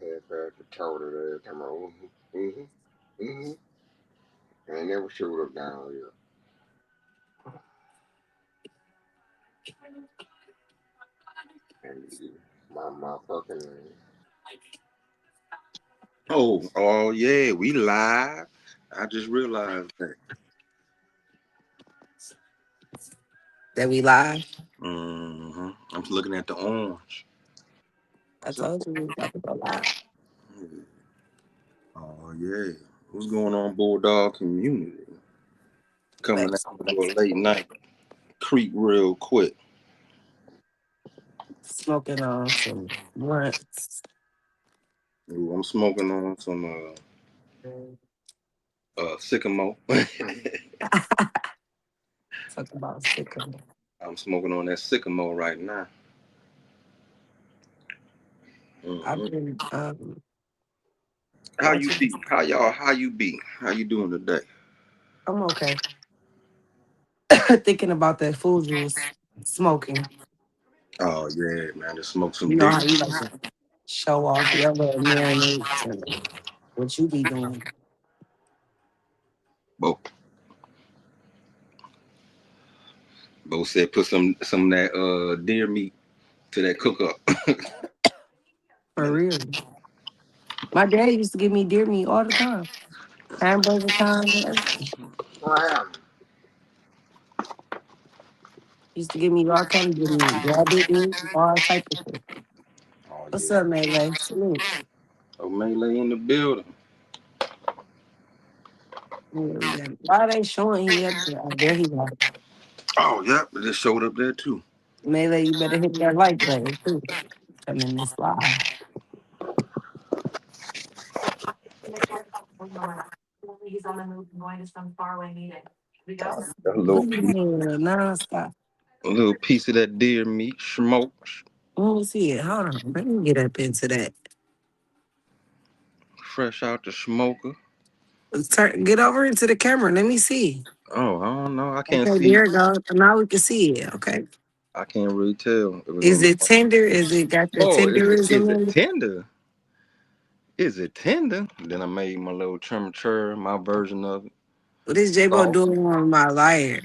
Half after told her that time. Mm-hmm. And they never showed up down here. And my fucking Oh yeah, we live. I just realized that. That we live. I'm looking at the orange. I So, told you we was about to go live. oh yeah, what's going on, Bulldog community? Coming out for a late night creep real quick. Smoking on some blunts. Ooh, I'm smoking on some sycamore. Talk about sicko. I'm smoking on that sycamore right now. I've hmm been How you watching. be? How y'all? How you be? How you doing today? I'm okay. Thinking about that food you was smoking. Oh yeah, man, just smoke some You know dick. how you like to show off your little marinades and what you be doing. Bo, Bo said put some of that deer meat to that cook up. For real. My dad used to give me deer meat all the time. Hamburger time and everything. what happened? He used to give me all kind of deer meat. Rabbit meat, all type of shit. Oh What's yeah, up, Melee? Salute. oh Melee in the building. Yeah, we got it. Why are they showing he up there? Oh, there he go. Oh yep, it just showed up there too. Melee, you better hit that like button too. Come in this live. A Look little at piece, here, nonstop. a little piece of that deer meat, smoked, Let me see it. Hold on. Let me get up into that. fresh out the smoker. Let's get over into the camera. Let me see. Oh, I don't know. I can't Okay, see. there it goes. Now we can see it. Okay. I can't really tell if it's Is on. it tender? Is it got the Oh, is tenderism it in it? tender? Is it tender? Then I made my little chimichurri, my version of it. What is J-Bo Sauce. doing on my liar?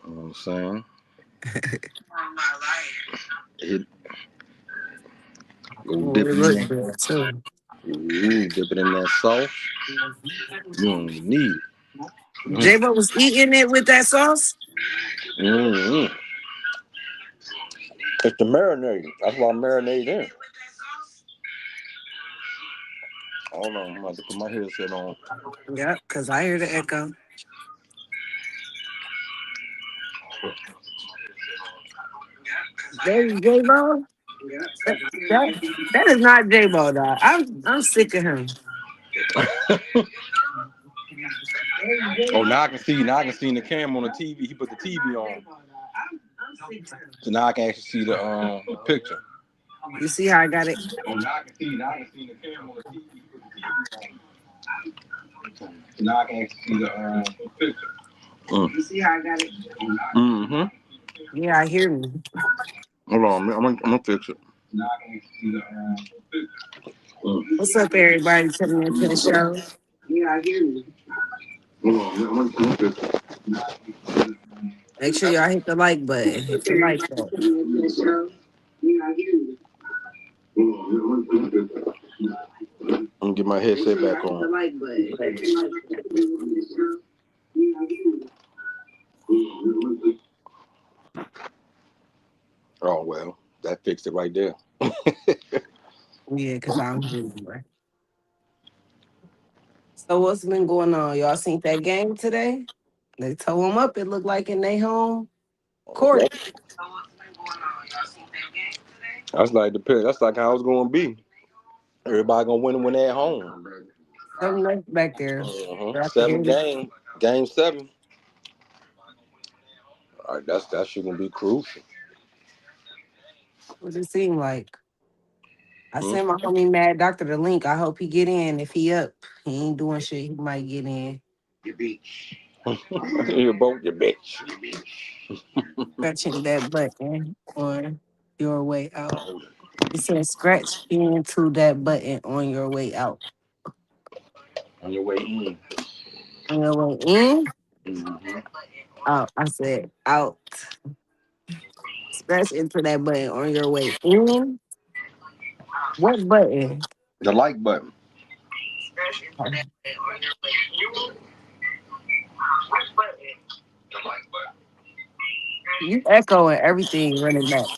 You know what I'm saying? It go Oh, dip it it in look that. good too. Ooh, dip it in that sauce. You don't even need it. J-Bo was eating it with that sauce? Mm-hmm. It's the marinade. That's why I marinade in. Hold on, I'm about to put my headset on. Yep, because I hear the echo. There's J-Bo? That, that, that is not J-Bo, dog. I'm sick of him. Oh, now I can see. Now I can see in the camera on the TV. He put the TV on, so now I can actually see the picture. You see how I got it? Oh, now I can see. Now I can see in the camera on the TV. He put the TV on, so now I can actually see the picture. You see how I got it? Mm-hmm. Yeah, I hear me. Hold on, I'm gonna fix it. Now I can actually see the picture. What's up, everybody coming into the show? Yeah, I hear you. Hold on, I'm gonna fix it. Make sure y'all hit the like button. Hit the like button. Yeah, I hear you. I'm gonna get my headset back on. The like button. Oh well, that fixed it right there. Yeah, because I don't hear you, bro. So what's been going on? Y'all seen that game today? They tore them up. It looked like in their home court. That's like the pick. That's like how it's gonna be. Everybody gonna win when they're at home. Something like back there. I can hear Seven it. game 7. All right, that shit gonna be crucial. What it seem like? I Hmm? sent my homie Mad Doctor the link. I hope he get in. If he up, he ain't doing shit. He might get in. You're both your bitch. Touching that button on. your way out. It says scratch into that button on your way out. On your way in. On your way in, Mm-hmm. out. I said out. Scratch into that button on your way in. What button? The like button. Oh, The like button. you echoing everything running back.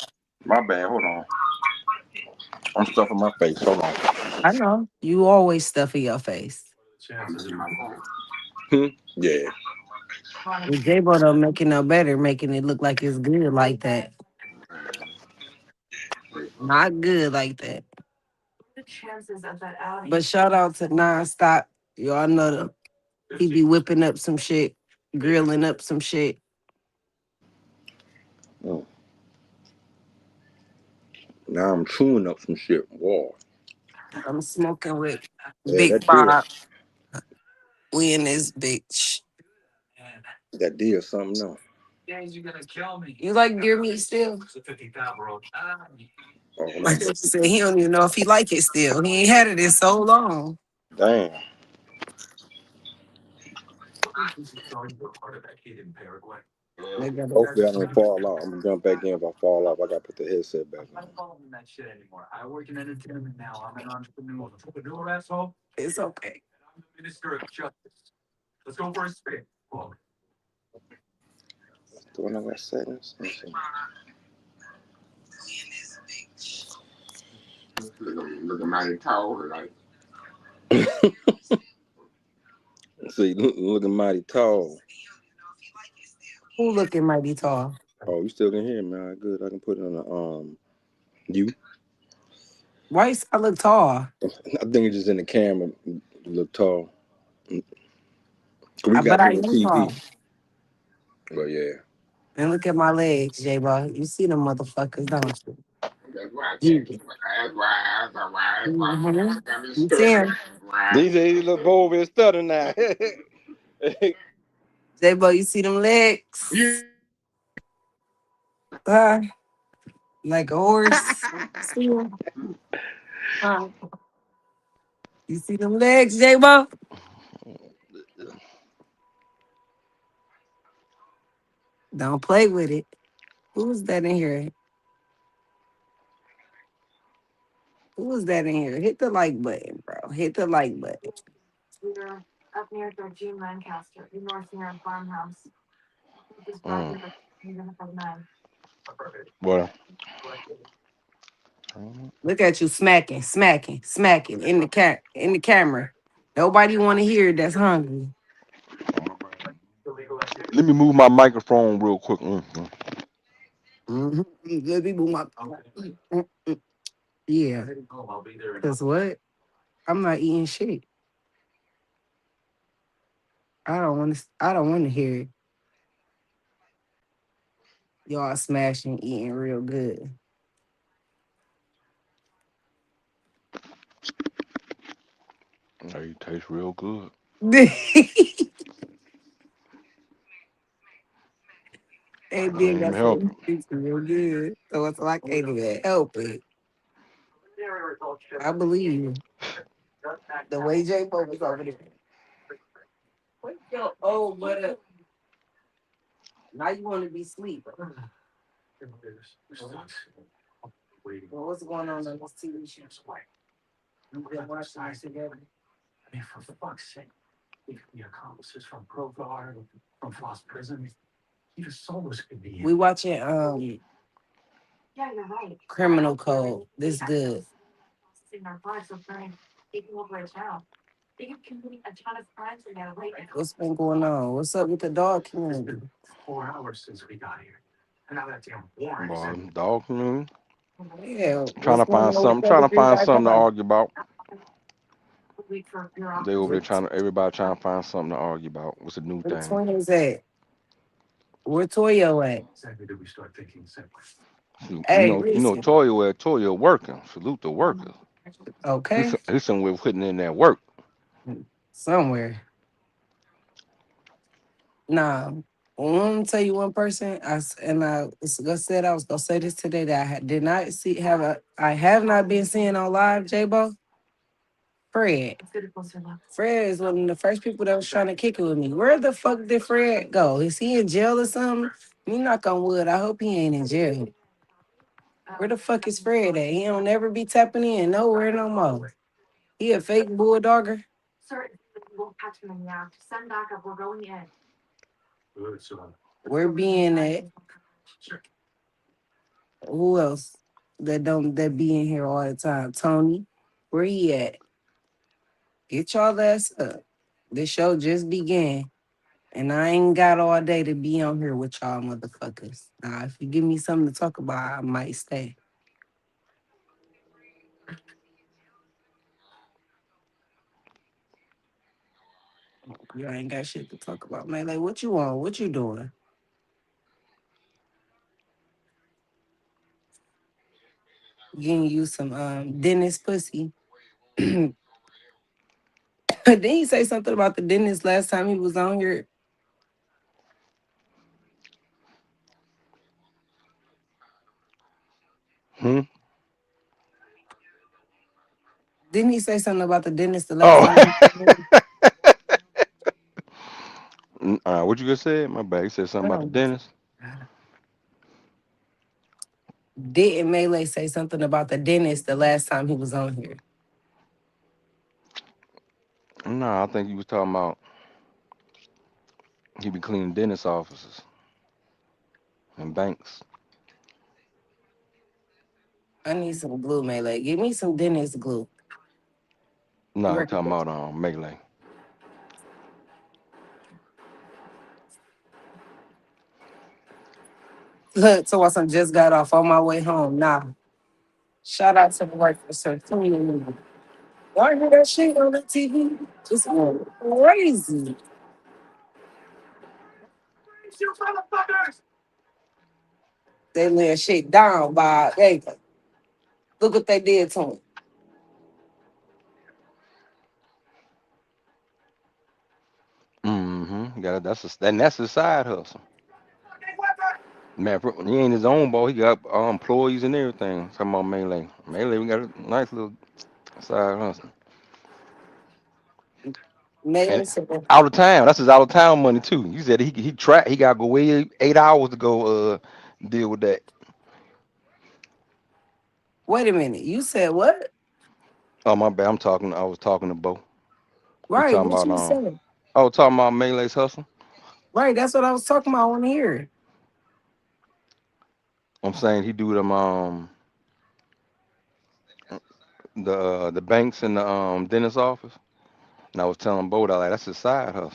My bad. Hold on. I'm stuffing my face. Hold on. I know. You always stuffing your face. I'm looking at my phone. Yeah. And J-Bo don't make it no better, making it look like it's good like that. Man, Not good like that. But shout out to Nonstop. Y'all know them. He be whipping up some shit, grilling up some shit. Mm. Now I'm chewing up some shit. Whoa. I'm smoking with Yeah, Big Bob. We in this bitch. that did something else. You like deer meat still? Oh, hold My on. sister said he don't even know if he like it still. He ain't had it in so long. Damn. They got Hopefully I don't fall out. I'm gonna jump back in. If I fall off, I gotta put the headset back on. It's okay. Do I know what settings? looking mighty tall, like See, looking mighty tall. Who looking mighty tall? Oh, you still can hear me? All right, good. I can put it on the you. Why you say I look tall? I think it's just in the camera. You look tall. We I bet got I you on am TV. tall. Well, yeah. And look at my legs, J-Bo. You see them motherfuckers, don't you? that's why I Yeah. can't. That's why Mm-hmm. I got me You see stuttering. him? Why? These days, look over and stutter now. J-Bo, you see them legs? Huh? Like a horse. See him? Huh? You see them legs, J-Bo? Don't play with it. Who's that in here? Who is that in here? Hit the like button, bro. Hit the like button. Well, Look at you smacking, smacking, smacking in the camera. Nobody want to hear that's hungry. let me move my microphone real quick. Mm-hmm. Good people, yeah. Cause what? I'm not eating shit. I don't want to. I don't want to hear it. Y'all smashing, eating real good. They taste real good. And I then ain't even that's what helping. it's real good. So it's like I can't even help it. I believe you. The way J Bo was over there. What your old butt. Now you want to be asleep. Well, what's going on this TV show? You've been watching this together. We watching Criminal Code. This good. What's been going on? What's up with the dog community? Dog community. Yeah, Trying what's to going find on with something. the Trying other to three find guys? something to argue about. They over there Where trying to. Everybody trying to find something to argue about. What's a new the thing? twins at? Where Toyo at? Hey, listen. Toya working. Salute the workers. Okay. He's somewhere putting in that work. Somewhere. Nah. I'm gonna tell you one person. Said I was gonna say this today that did not see have a I have not been seeing on live. J-Bo, Fred. Fred is one of the first people that was trying to kick it with me. Where the fuck did Fred go? Is he in jail or something? You knock on wood. I hope he ain't in jail. Where the fuck is Fred at? He don't never be tapping in nowhere no more. He a fake bulldogger. We're being at who else that be in here all the time? Tony, where he at? Get y'all ass up. This show just began, and I ain't got all day to be on here with y'all motherfuckers. Now, if you give me something to talk about, I might stay. You ain't got shit to talk about, man. Like, what you want? What you doing? Getting you some dentist pussy. Didn't he say something about the dentist last time he was on here? Hmm. Didn't he say something about the dentist the last Oh. time he was on What you just said? My bad. You said something about the here? dentist. Didn't Melee say something about the dentist the last time he was on here? No, I think you was talking about he be cleaning dentist offices and banks. I need some glue, Melee. Give me some dentist glue. No, he Where- talking about Melee. Look, so I just got off on my way home. Nah, shout out to the workers for cleaning me. Y'all hear that shit on the TV? Just going crazy. They laying shit down by hey, look what they did to him. Mm-hmm. Got that's his side hustle. Man, he ain't his own boss. He got employees and everything. Talking about Melee. Melee, we got a nice little side hustle. And Melee said, out of town. That's his out of town money too. You said he got to go way 8 hours to go deal with that. wait a minute, you said what? Oh my bad. I was talking to Bo. We Right, talking what about you said? I was talking about Melee's hustle. Right, that's what I was talking about on here. I'm saying he do them the banks and the dentist office. And I was telling Bo that like that's his side hustle.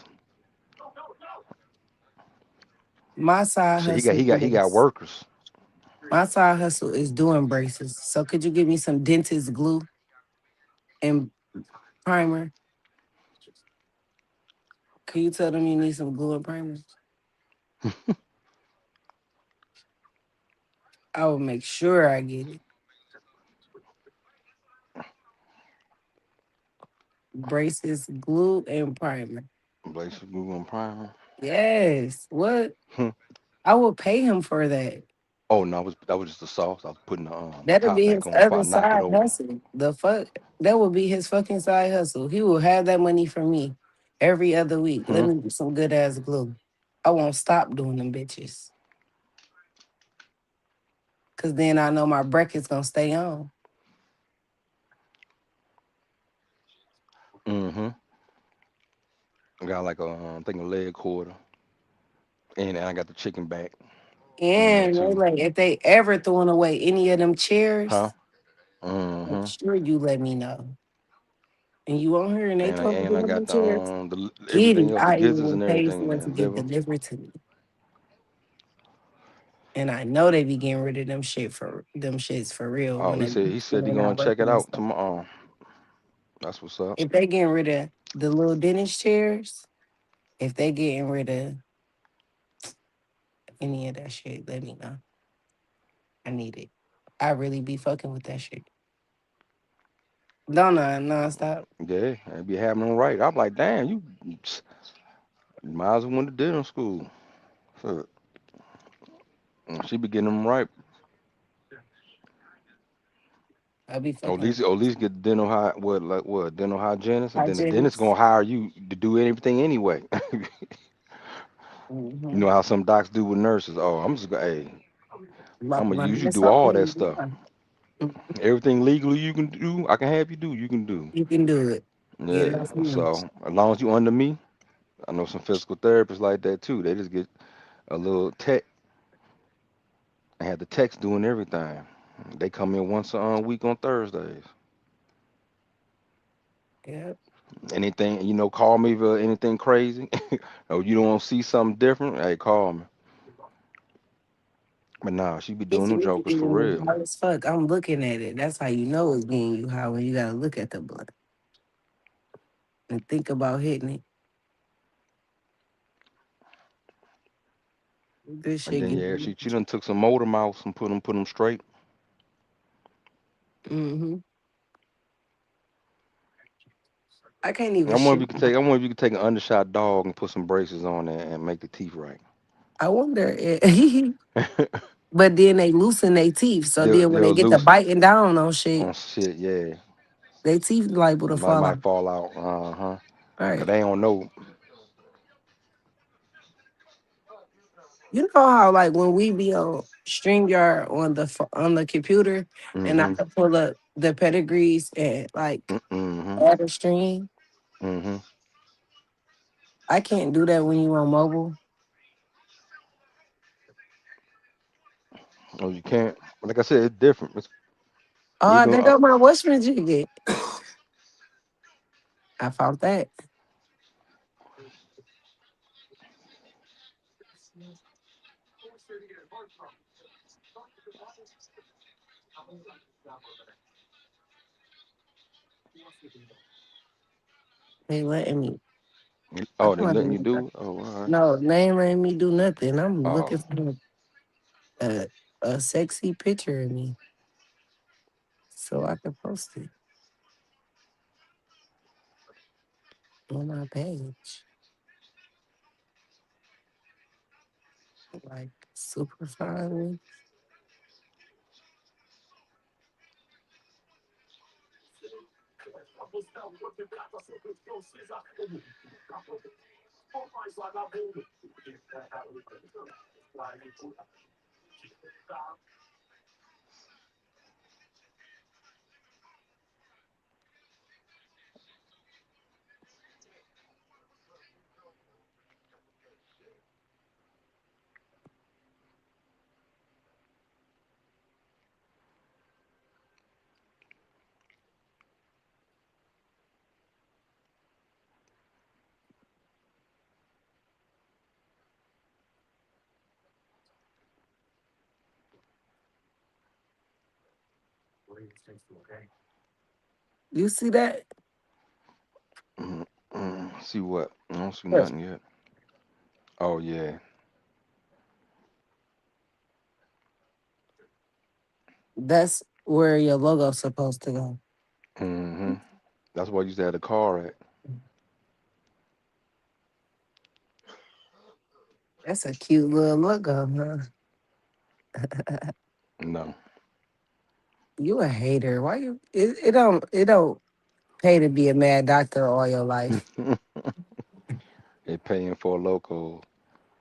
My side Shit, hustle he got is workers. doing braces. So could you give me some dentist glue and primer? Can you tell them you need some glue and primer? I will make sure I get it. Braces, glue, and primer. Blaze Google and Prime. Yes. What? Hmm. I will pay him for that. Oh no, that was just the sauce. I was putting the That'll top be back his on before I other knocked it side over. hustle. The fuck? That will be his fucking side hustle. He will have that money from me every other week. Let Hmm. me do some good ass glue. I won't stop doing them bitches. Cause then I know my bracket's gonna stay on. Mm-hmm. I got like I think a leg quarter, and I got the chicken back in there And they too. like if they ever throwing away any of them Huh? chairs, make Mm-hmm. sure you let me know. And you on here and they throw away And I them got chairs, get everything it. else, the I gizzards even and pay everything, for it to and get liver. delivered to me. And I know they be getting rid of them shits for real Oh, when they he when said he they gonna not check it working and out stuff. tomorrow. That's what's up. If they getting rid of the little dentist chairs, if they getting rid of any of that shit, let me know. I need it. I really be fucking with that shit. Don't I nonstop. Yeah, I be having them right. I'm like, damn, you might as well went to dental school. So, she be getting them right. I be Or at fucking least, or at least get dental what like what dental hygienist, and then the dentist hygienists. gonna hire you to do everything anyway. You Mm-hmm. know how some docs do with nurses. Oh, hey, About I'm to gonna run use you to this do off all that on stuff. you. Everything legally you can do, I can have you do. You can do. You can do it. Get Yeah. off your nose. So as long as you under me, I know some physical therapists like that too. They just get a little tech. I had the techs doing everything. They come in once a week on Thursdays. Yep. Anything, call me for anything crazy. Or you don't see something different, hey, call me. But nah, she be doing If them you jokers for getting real. high as fuck, I'm looking at it. That's how you know it's getting you high when you gotta look at the blood and think about hitting it. This And shit then get yeah, she done took some motor mouths and put them straight. mm-hmm. I can't even I wonder if shit. you could take I wonder if you could take an undershot dog and put some braces on it and make the teeth right. I wonder but then they loosen their teeth. So then when they They'll get to loose biting down on shit, on shit, yeah. they teeth liable to fall Might out. fall out. Uh-huh. Cause Right. they don't know. You know how like when we be on StreamYard on the computer and I Mm-hmm. can pull up the pedigrees and like Mm-hmm. add a stream. Mm-hmm. I can't do that when you on mobile. Oh, you can't. Like I said, it's different. It's Oh, even they got my Westman jigget. I found that. They letting me. I oh, they don't letting you know. do it? Oh, all right. No, they ain't letting me do nothing. I'm Oh, looking for a, a sexy picture of me so I can post it on my page. Like super fine. You see that? see what? I don't see Yes. nothing yet. Oh yeah. That's where your logo's supposed to go. Mm-hmm. That's why you used to have the car at. That's a cute little logo, huh? No. You a hater. Why you it don't pay to be a mad doctor all your life. They paying for a local.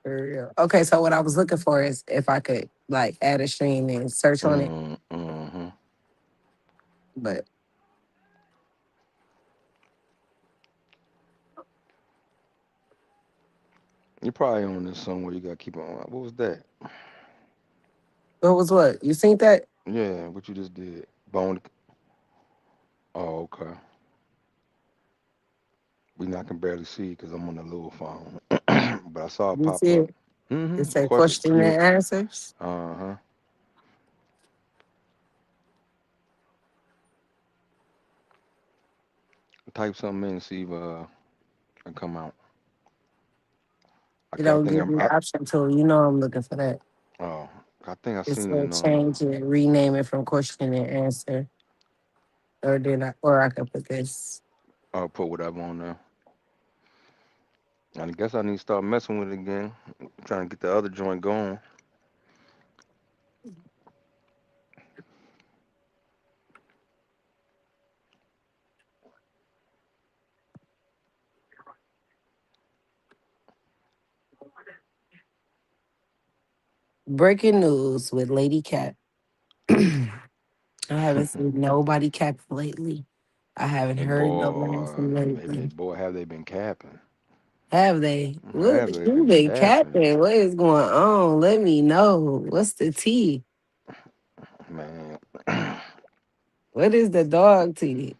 For real. Okay, so what I was looking for is if I could like add a stream and search on it. Mm-hmm. But You probably on this somewhere. You gotta keep on. What was that? what was what? You seen that? Yeah, what you just did. Bone. Oh, okay. We not can barely see because I'm on the little phone. But I saw it You pop see up. it? It Mm-hmm. said Question. question and answers. Uh-huh. Type something in and see if it come out. I You can't. I don't think give I'm. me the option to. You know I'm looking for that. Oh, I think I It's seen it to in change it, rename it from question and answer. Or I could put this. I'll put whatever on there. I guess I need to start messing with it again. Trying to get the other joint going. Breaking news with Lady Cat. I haven't seen nobody cap lately. I haven't And heard nobody boy, from lately. boy, have they been capping? Have they? What Have they who been been capping? capping? What is going on? Let me know. What's the tea? Man, What is the dog tea?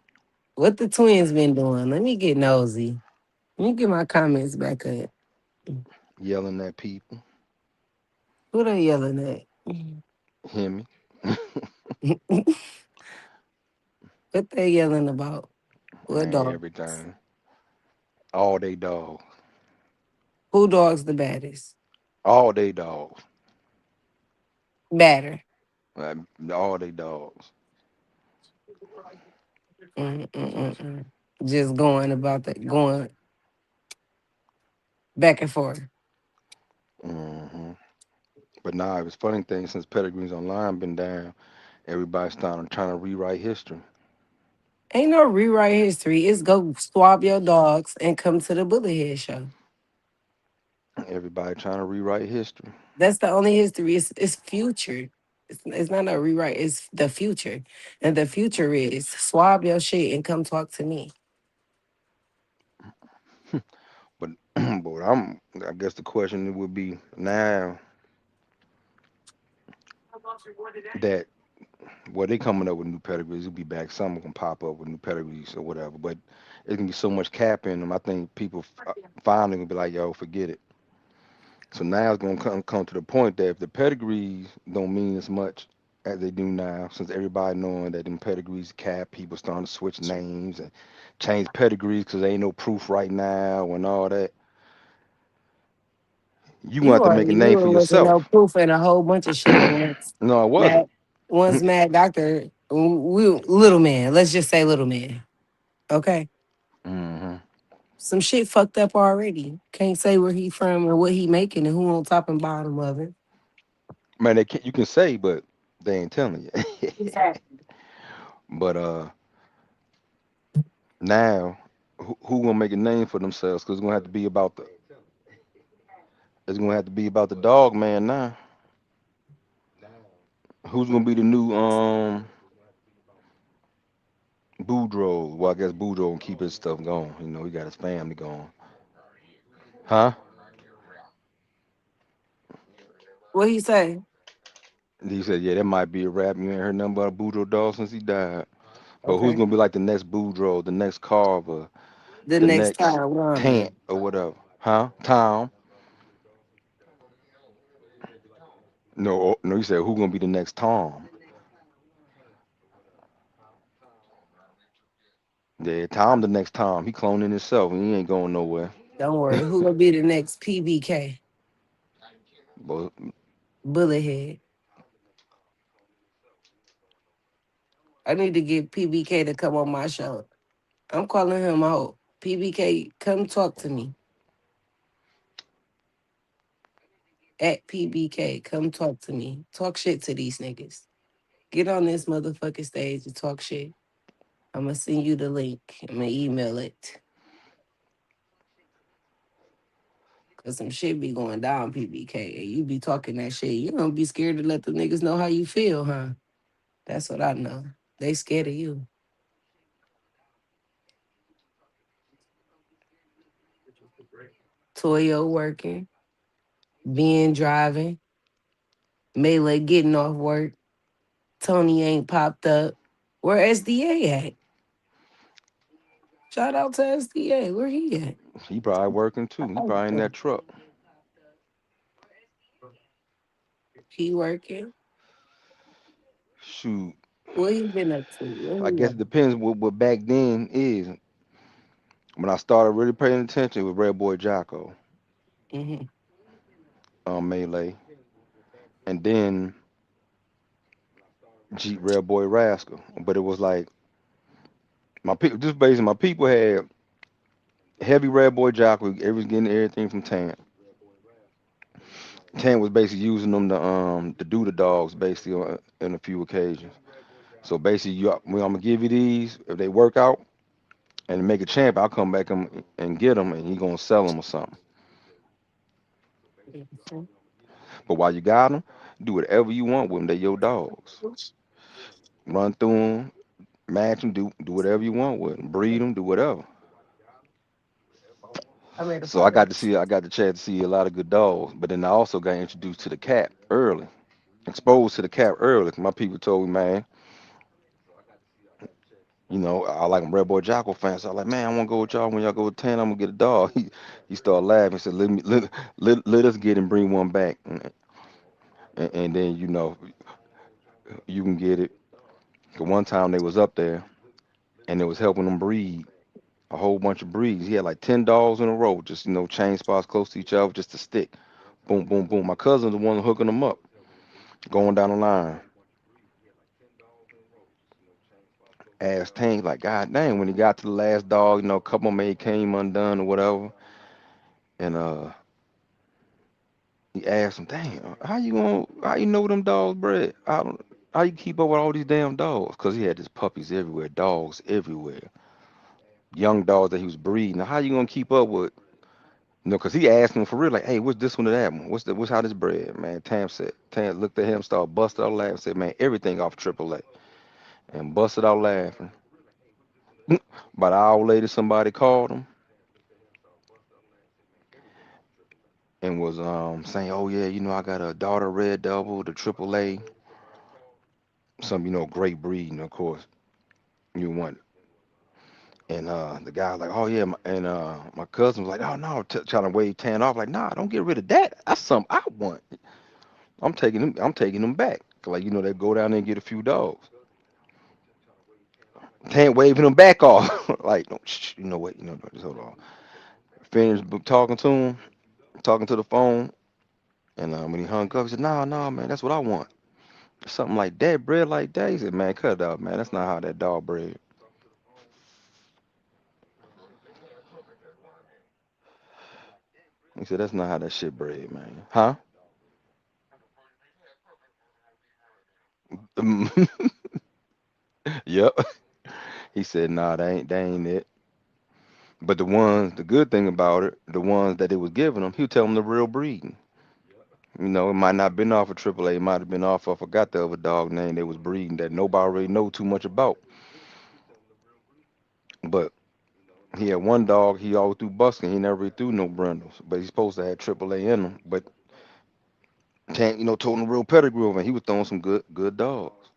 What the twins been doing? Let me get nosy. Let me get my comments back up. yelling at people. Who they yelling at? Hear me? What they yelling about? What Man, dog? everything. All they dogs. Who dog's the baddest? All they dogs. Badder. Like, all they dogs. Mm. Just going about that, going back and forth. hmm But nah, it was funny thing since Pedigrees Online been down, everybody's starting trying to rewrite history. Ain't no rewrite history. It's go swab your dogs and come to the Bullethead show. Everybody trying to rewrite history. That's the only history. It's future. It's not a rewrite. It's the future, and the future is swab your shit and come talk to me. But but I guess the question would be now that well they coming up with new pedigrees, it'll be back. Some can pop up with new pedigrees or whatever. But it can be so much cap in them. I think people finally gonna be like, yo, forget it. So now it's gonna come to the point that if the pedigrees don't mean as much as they do now, since everybody knowing that them pedigrees cap, people starting to switch names and change pedigrees because there ain't no proof right now and all that. You gonna have You to make a already name knew for it wasn't no yourself. proof and a whole bunch of shit. Once No, it wasn't. Mad, once Mad Doctor, we little man. Let's just say little man. Okay, hmm some shit fucked up already. Can't say where he from and what he making and who on top and bottom of it. Man, you can say, but they ain't telling you. Exactly. But now who gonna make a name for themselves? Cause it's gonna have to be about the dog man now. Who's gonna be the new Boudreaux? Well, I guess Boudreaux can keep his stuff going. You know, he got his family going. Huh? What he say? He said, yeah, that might be a rap. You ain't heard nothing about Boudreaux dog since he died. But who's Okay. gonna be like the next Boudreaux, the next Carver, The the next next time, Wanda. Tant or whatever? Huh? Tom? No, no. He said, who gonna be the next Tom? Yeah, Tom the next Tom. He cloning himself and he ain't going nowhere. Don't worry. Who gonna be the next PBK? But Bullethead. I need to get PBK to come on my show. I'm calling him out. PBK, come talk to me. At PBK, come talk to me. Talk shit to these niggas. Get on this motherfucking stage and talk shit. I'm gonna send you the link. I'm gonna email it. Cause some shit be going down, PBK. And you be talking that shit. You don't be scared to let the niggas know how you feel, huh? That's what I know. They scared of you. Toyo working, being driving, Melee getting off work. Tony ain't popped up. Where SDA at? Shout out to SDA. Where he at? he probably working too. He probably in that truck. He working. Shoot. What he been up to? Where I he guess at? it depends what back then is. When I started really paying attention with Red Boy Jocko, Hmm. Melee, and then Jeep Red Boy Rascal. But it was like my people, just basically my people had Heavy red boy jock. It was getting everything from Tan. Tan was basically using them to do the dogs basically in a few occasions. So basically, I'm gonna give you these. If they work out and make a champ, I'll come back and get them, and he gonna sell them or something. Mhm. But while you got them, do whatever you want with them. They your dogs. Run through them, match them, do whatever you want with them. Breed them, do whatever. I made a So pot. I got the chance to see a lot of good dogs. But then I also got introduced to the cat early, exposed to the cat early. My people told me, man, I like them Red Boy Jocko fans. So I like, man, I want to go with y'all. When y'all go with 10, I'm gonna get a dog. He started laughing. He said, let us get and bring one back, and then you can get it. 'Cause one time they was up there and they was helping them breed a whole bunch of breeds. He had like 10 dogs in a row, just chain spots close to each other, just to stick. Boom, boom, boom. My cousin's the one hooking them up, going down the line. Asked Tank like, God dang, when he got to the last dog, a couple of them came undone or whatever, and he asked him, "Damn, how you know them dogs bred? How you keep up with all these damn dogs?" Cause he had his puppies everywhere, dogs everywhere, young dogs that he was breeding. Now, how you gonna keep up with? Cause he asked him for real, like, "Hey, what's this one to that one? What's how this bred, man?" Tam looked at him, started busted out laughing, said, "Man, everything off AAA," and busted out laughing. About an hour later, somebody called him and was saying, "Oh yeah, I got a daughter red double, the AAA, some great breed, and of course you want." And the guy was like, "Oh yeah," and my cousin was like, "Oh no," trying to wave Tan off, like, "Nah, don't get rid of that. That's something I want. I'm taking them. I'm taking them back." Like they go down there and get a few dogs. Tan waving them back off, like, "No, shh, you know what? No, just hold on." Finished talking to him, talking to the phone, and when he hung up, he said, "Nah, nah, man, that's what I want. Something like that, bred like that." He said, "Man, cut it out, man. That's not how that dog bred." He said, "That's not how that shit bred, man." Huh? Yep. He said, "Nah, that ain't it." But the good thing about it, the ones that they was giving him, he would tell them the real breed. It might not been off of AAA. It might have been off. I forgot the other dog name they was breeding that nobody really know too much about. But he had one dog. He always threw busking. He never really threw no brindles. But he's supposed to have AAA in him. But can't told him the real pedigree of him. He was throwing some good dogs.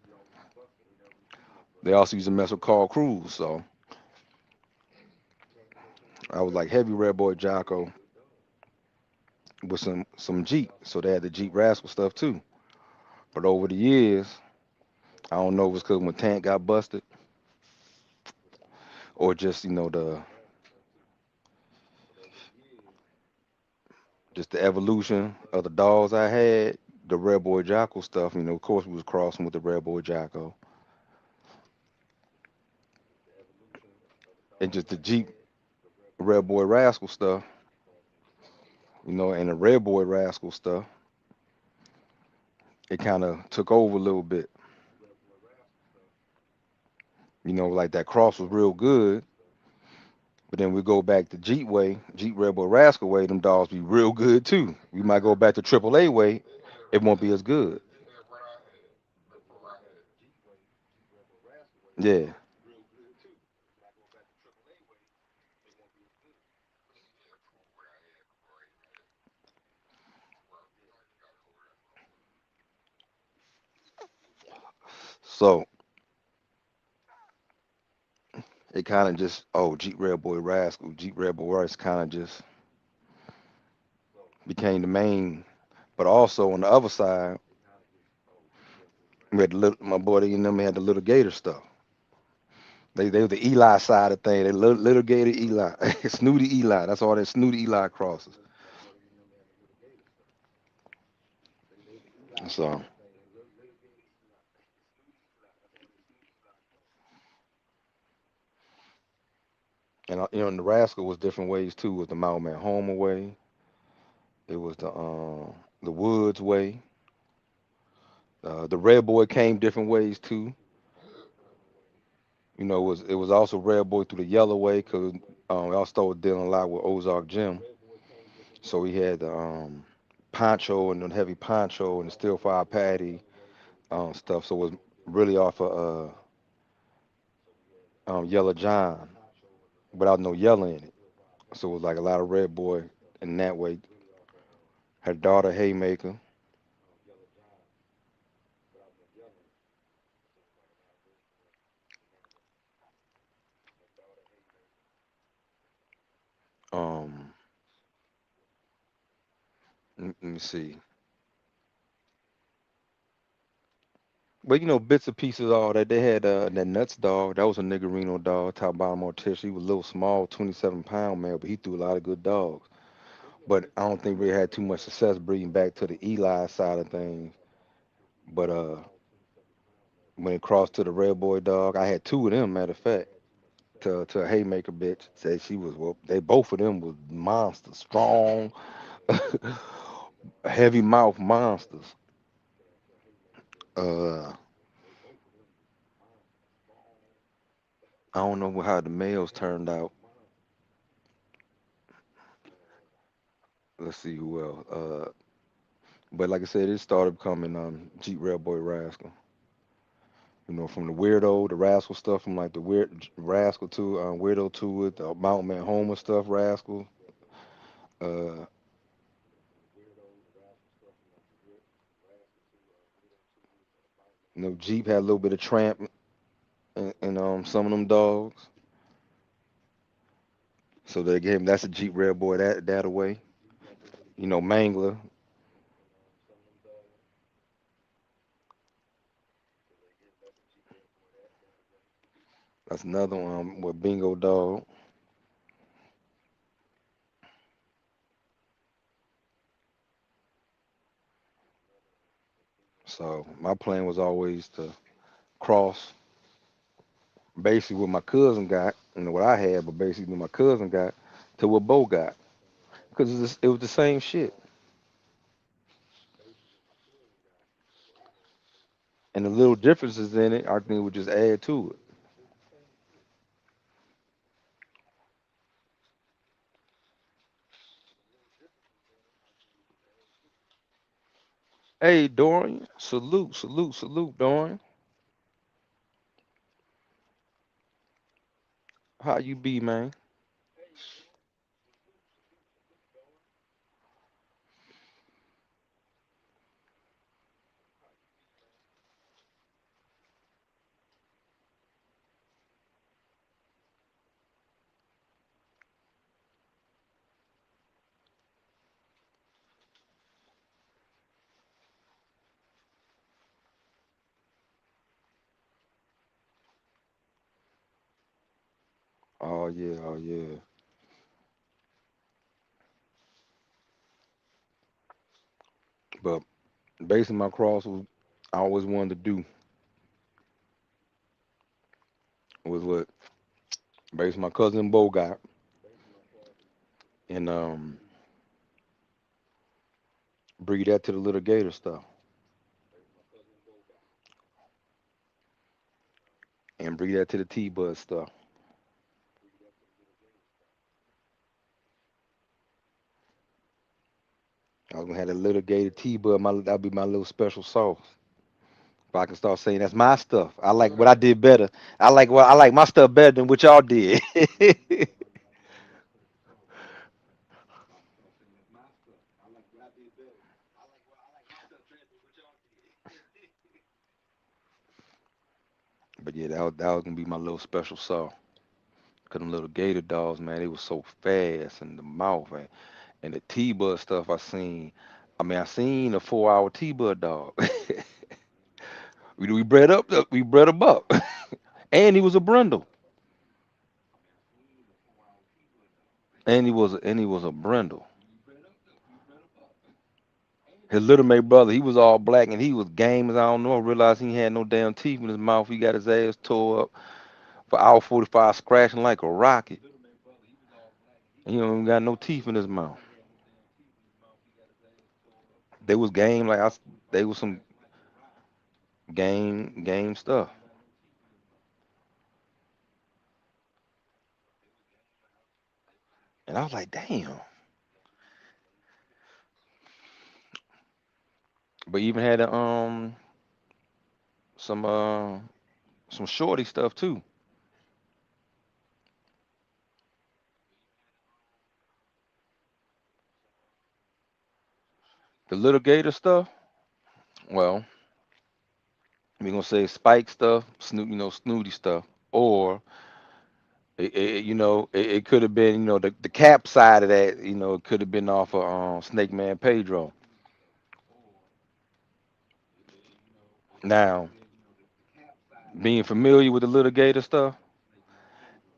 They also used to mess with Carl Cruz. So I was like heavy red boy Jocko with some Jeep. So they had the Jeep Rascal stuff too. But over the years, I don't know if it's because when Tank got busted or just the evolution of the dogs I had, the Red Boy Jocko stuff. Of course we was crossing with the Red Boy Jocko, and just the Jeep Red Boy Rascal stuff. And the Red Boy Rascal stuff. It kind of took over a little bit. Like that cross was real good, but then we go back to Jeep way, Jeep Red Boy Rascal way. Them dogs be real good too. We might go back to AAA way, it won't be as good. Yeah. So it kind of just Jeep Red Boy Rascal, Jeep Red Boy Rascal kind of just became the main. But also on the other side, we had my buddy and them had the little Gator stuff. They were the Eli side of thing. They little Gator Eli, Snooty Eli. That's all that Snooty Eli crosses. So And the Rascal was different ways too. It was the Mountain Man Homer way. It was the Woods way. The Red Boy came different ways too. It was also Red Boy through the Yellow way because we all started dealing a lot with Ozark Jim. So we had the poncho and the heavy poncho and the steel fire patty stuff. So it was really off of Yellow John without no yellow in it. So it was like a lot of Red Boy in that way. Her daughter Haymaker. Um, let me see. But bits and pieces, all that. They had that Nuts dog. That was a niggerino dog, top bottom mortician. He was a little small, 27-pound man, but he threw a lot of good dogs. But I don't think we had too much success breeding back to the Eli side of things. But when it crossed to the Red Boy dog, I had two of them, matter of fact, to a Haymaker bitch. Said she was, well, they both of them was monsters, strong, heavy mouth monsters. Uh, I don't know how the males turned out. Let's see who else. But like I said, it started becoming Jeep Red Boy Rascal. From the weirdo, the rascal stuff, from like the weird rascal to weirdo to it, the Mountain Man Homer stuff, rascal. Uh, Jeep had a little bit of tramp and some of them dogs. So they gave him that's a Jeep Red Boy that away. Mangler, that's another one with Bingo Dog. So my plan was always to cross basically what my cousin got, what I had, but basically what my cousin got to what Bo got. Because it was the same shit. And the little differences in it, I think would just add to it. Hey, Dorian, salute, salute, salute, Dorian. How you be, man? Oh yeah, oh yeah. But basically, my cross was I always wanted to do was what basically my cousin Bo got, and breed that to the little gator stuff, and breed that to the T-bud stuff. I was gonna have that little gator T-bud. That'd be my little special sauce. If I can start saying that's my stuff. I like what I did better. I like my stuff better than what y'all did. But yeah, that was gonna be my little special sauce. Cause them little gator dogs, man, they was so fast in the mouth, and the T-Bud stuff I seen. I mean, I seen a 4-hour T-Bud dog. We bred him up, and he was a brindle, and he was a brindle. His little mate brother, he was all black, and he was game as I don't know. Realized he had no damn teeth in his mouth. He got his ass tore up for hour 45, scratching like a rocket. He don't even got no teeth in his mouth. They was game like they was some game stuff. And I was like, damn. But even had some some shorty stuff too. The little gator stuff. Well, we gonna say spike stuff, snooty stuff, or it could have been the cap side of that. It could have been off of Snake Man Pedro. Now, being familiar with the little gator stuff,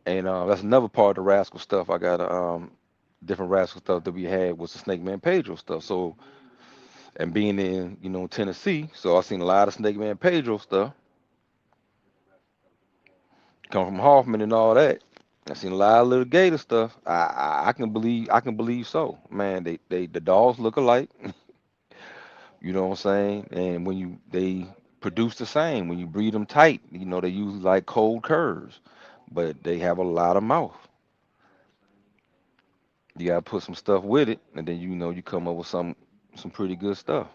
and that's another part of the rascal stuff. I got different rascal stuff that we had was the Snake Man Pedro stuff. So, and being in Tennessee, so I seen a lot of Snake Man Pedro stuff come from Hoffman and all that. I seen a lot of little gator stuff. I can believe so. Man, the dogs look alike. You know what I'm saying? And when they produce the same, when you breed them tight, they use like cold curves, but they have a lot of mouth. You gotta put some stuff with it, and then you come up with some pretty good stuff.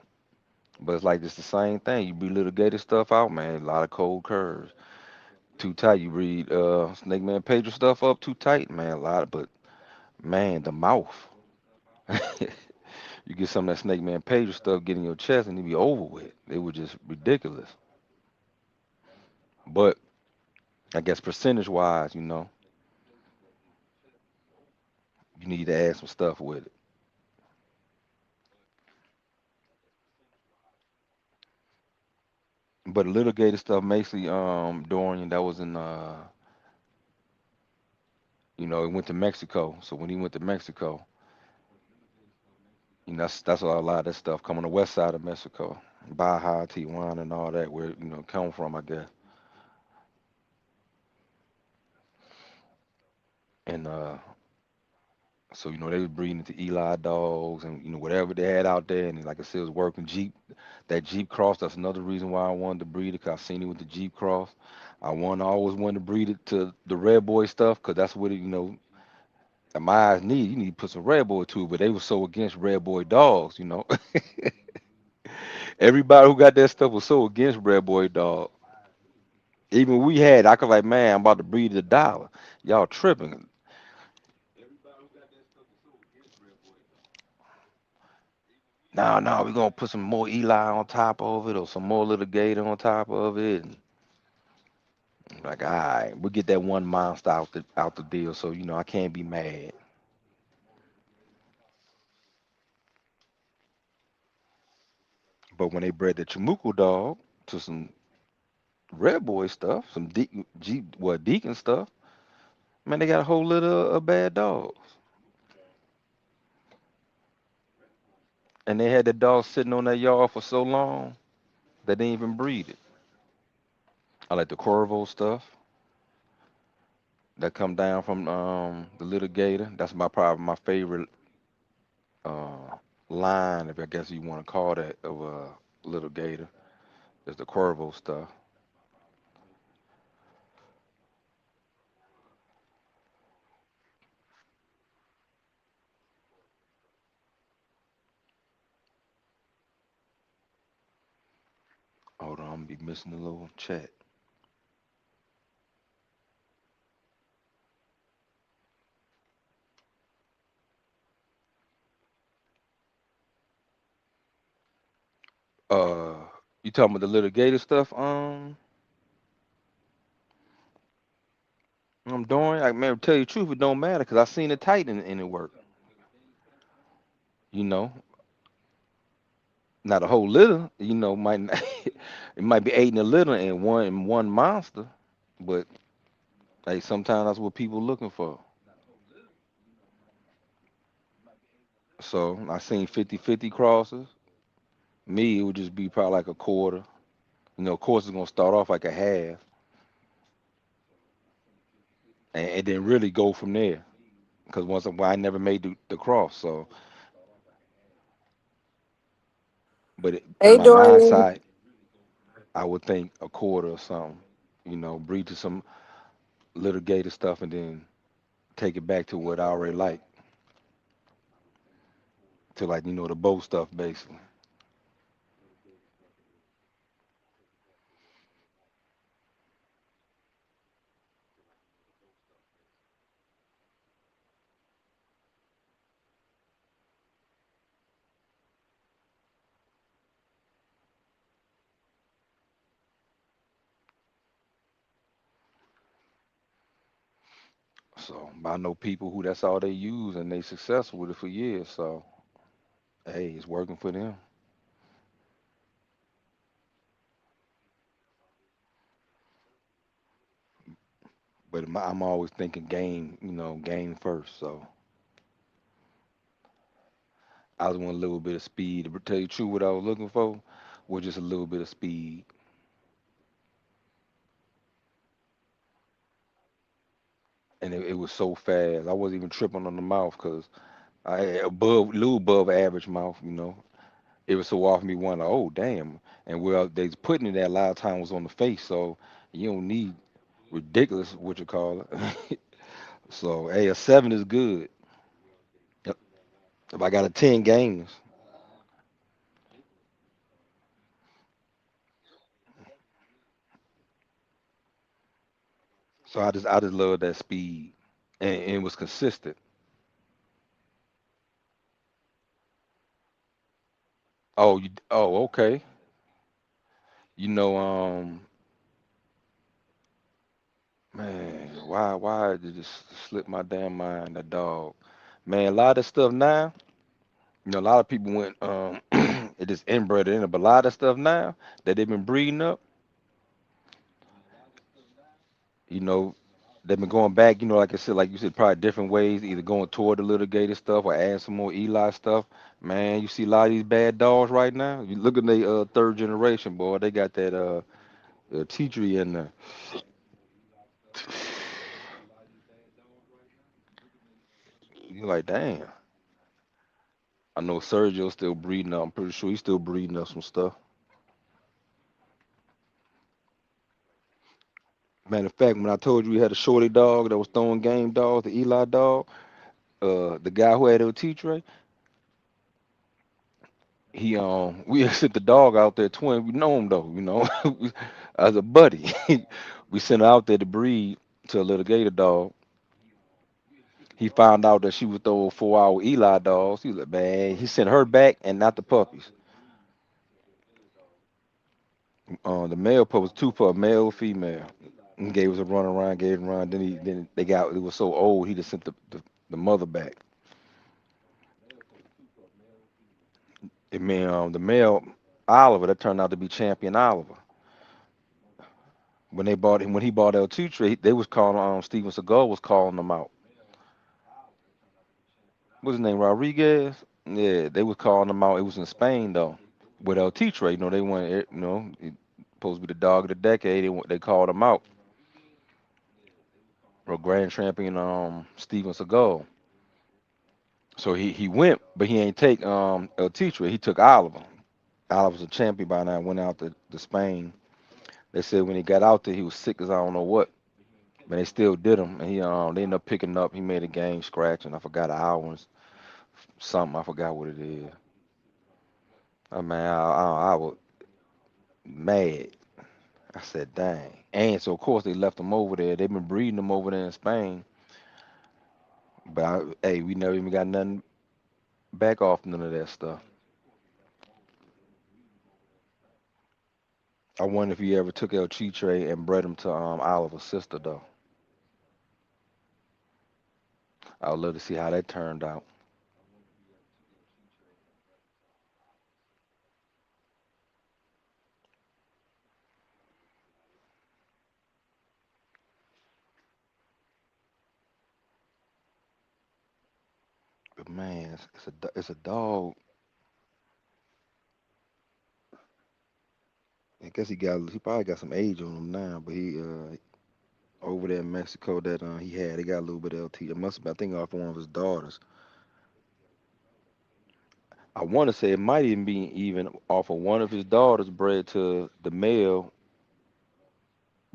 But it's like it's the same thing. You breed little gator stuff out, man. A lot of cold curves. Too tight. You breed Snake Man Pedro stuff up too tight, man. A lot of, but man, the mouth. You get some of that Snake Man Pedro stuff get in your chest and it be over with. It was just ridiculous. But I guess percentage wise, you need to add some stuff with it. But the little gator stuff, basically, Dorian, that was in he went to Mexico. So when he went to Mexico, that's where a lot of that stuff come on the west side of Mexico. Baja, Tijuana and all that where, come from, I guess. And so they was breeding into Eli dogs and whatever they had out there, and like I said, it was working Jeep. That Jeep cross, that's another reason why I wanted to breed it, cause I seen it with the Jeep cross. I always wanted to breed it to the Red Boy stuff, cause that's what my eyes need. You need to put some Red Boy to it, but they were so against Red Boy dogs. Everybody who got that stuff was so against Red Boy dog. Even we had, I could like, man, I'm about to breed a dollar. Y'all tripping. No, no, we're gonna put some more Eli on top of it or some more little Gator on top of it. And I'm like, all right, we'll get that one monster out the deal. So, I can't be mad. But when they bred the Chamuco dog to some Red Boy stuff, some Deacon stuff, man, they got a whole litter of bad dogs. And they had that dog sitting on that yard for so long that they didn't even breed it. I like the Corvo stuff that come down from the little Gator. That's probably my favorite uh, line, if I guess you want to call that, of a little gator, is the Corvo stuff. Hold on, I'm gonna be missing a little chat. Uh, you talking about the little gator stuff? I'm doing. I man, tell you the truth, it don't matter because I seen it tight and it work. You know, not a whole litter. Might not, it might be eight in a litter and one monster, but hey, sometimes that's what people looking for. So I seen 50-50 crosses. Me, it would just be probably like a quarter. Of course, it's gonna start off like a half, and then really go from there. because well, I never made the cross. So, but in They my mind doing side, I would think a quarter or something. Breed to some little gator stuff and then take it back to what I already like, to like the bow stuff basically. So I know people who that's all they use and they successful with it for years. So hey, it's working for them. But I'm always thinking game, game first. So I just want a little bit of speed. To tell you the truth, what I was looking for was just a little bit of speed, and it was so fast. I wasn't even tripping on the mouth because I had little above average mouth. It was so off me one. Like, oh damn! And well, they's putting it there a lot of times was on the face, so you don't need ridiculous what you call it. So hey, a 7 is good. Yep. If I got a 10 games, so I just love that speed, and it was consistent. Oh, okay. You know, man, why did it just slip my damn mind? That dog, man. A lot of stuff now. A lot of people went it just inbred in it, but a lot of stuff now that they've been breeding up, you know, they've been going back. Like I said, like you said, probably different ways, either going toward the litigated stuff or add some more Eli stuff. Man, you see a lot of these bad dogs right now. You look at the third generation, boy. They got that tea tree in there. You're like, damn. I know Sergio's still breeding up. I'm pretty sure he's still breeding up some stuff. Matter of fact, when I told you we had a shorty dog that was throwing game dogs, the Eli dog, the guy who had El Titre, we sent the dog out there, twin. We know him though, as a buddy. We sent her out there to breed to a little gator dog. He found out that she was throwing 4 hour Eli dogs. He was like, man, he sent her back and not the puppies. The male pup was two pup, male, female. And gave us a run around, gave him a run. Then they got it was so old he just sent the mother back. It mean the male Oliver that turned out to be champion Oliver. When he bought El Tutre, they was calling Steven Seagal was calling them out. What's his name? Rodriguez? Yeah, they was calling them out. It was in Spain though. With El Titre, they went, it supposed to be the dog of the decade. They called him out. Or grand champion Steven Seagal. So he went, but he ain't take El Titre. He took Oliver. Oliver's a champion by now. Went out to Spain. They said when he got out there, he was sick as I don't know what. But they still did him, and they ended up picking up. He made a game scratch, and I forgot an hour and something. I forgot what it is. I mean, I was mad. I said, dang. And so of course they left him over there. They've been breeding him over there in Spain. But hey, we never even got nothing back off none of that stuff. I wonder if he ever took El Chitre and bred him to Oliver's sister though. I would love to see how that turned out. But man, it's a dog. I guess he probably got some age on him now, but he over there in Mexico that he had. He got a little bit of LT. It must have been, I think, off of one of his daughters. I want to say it might even be even off of one of his daughters bred to the male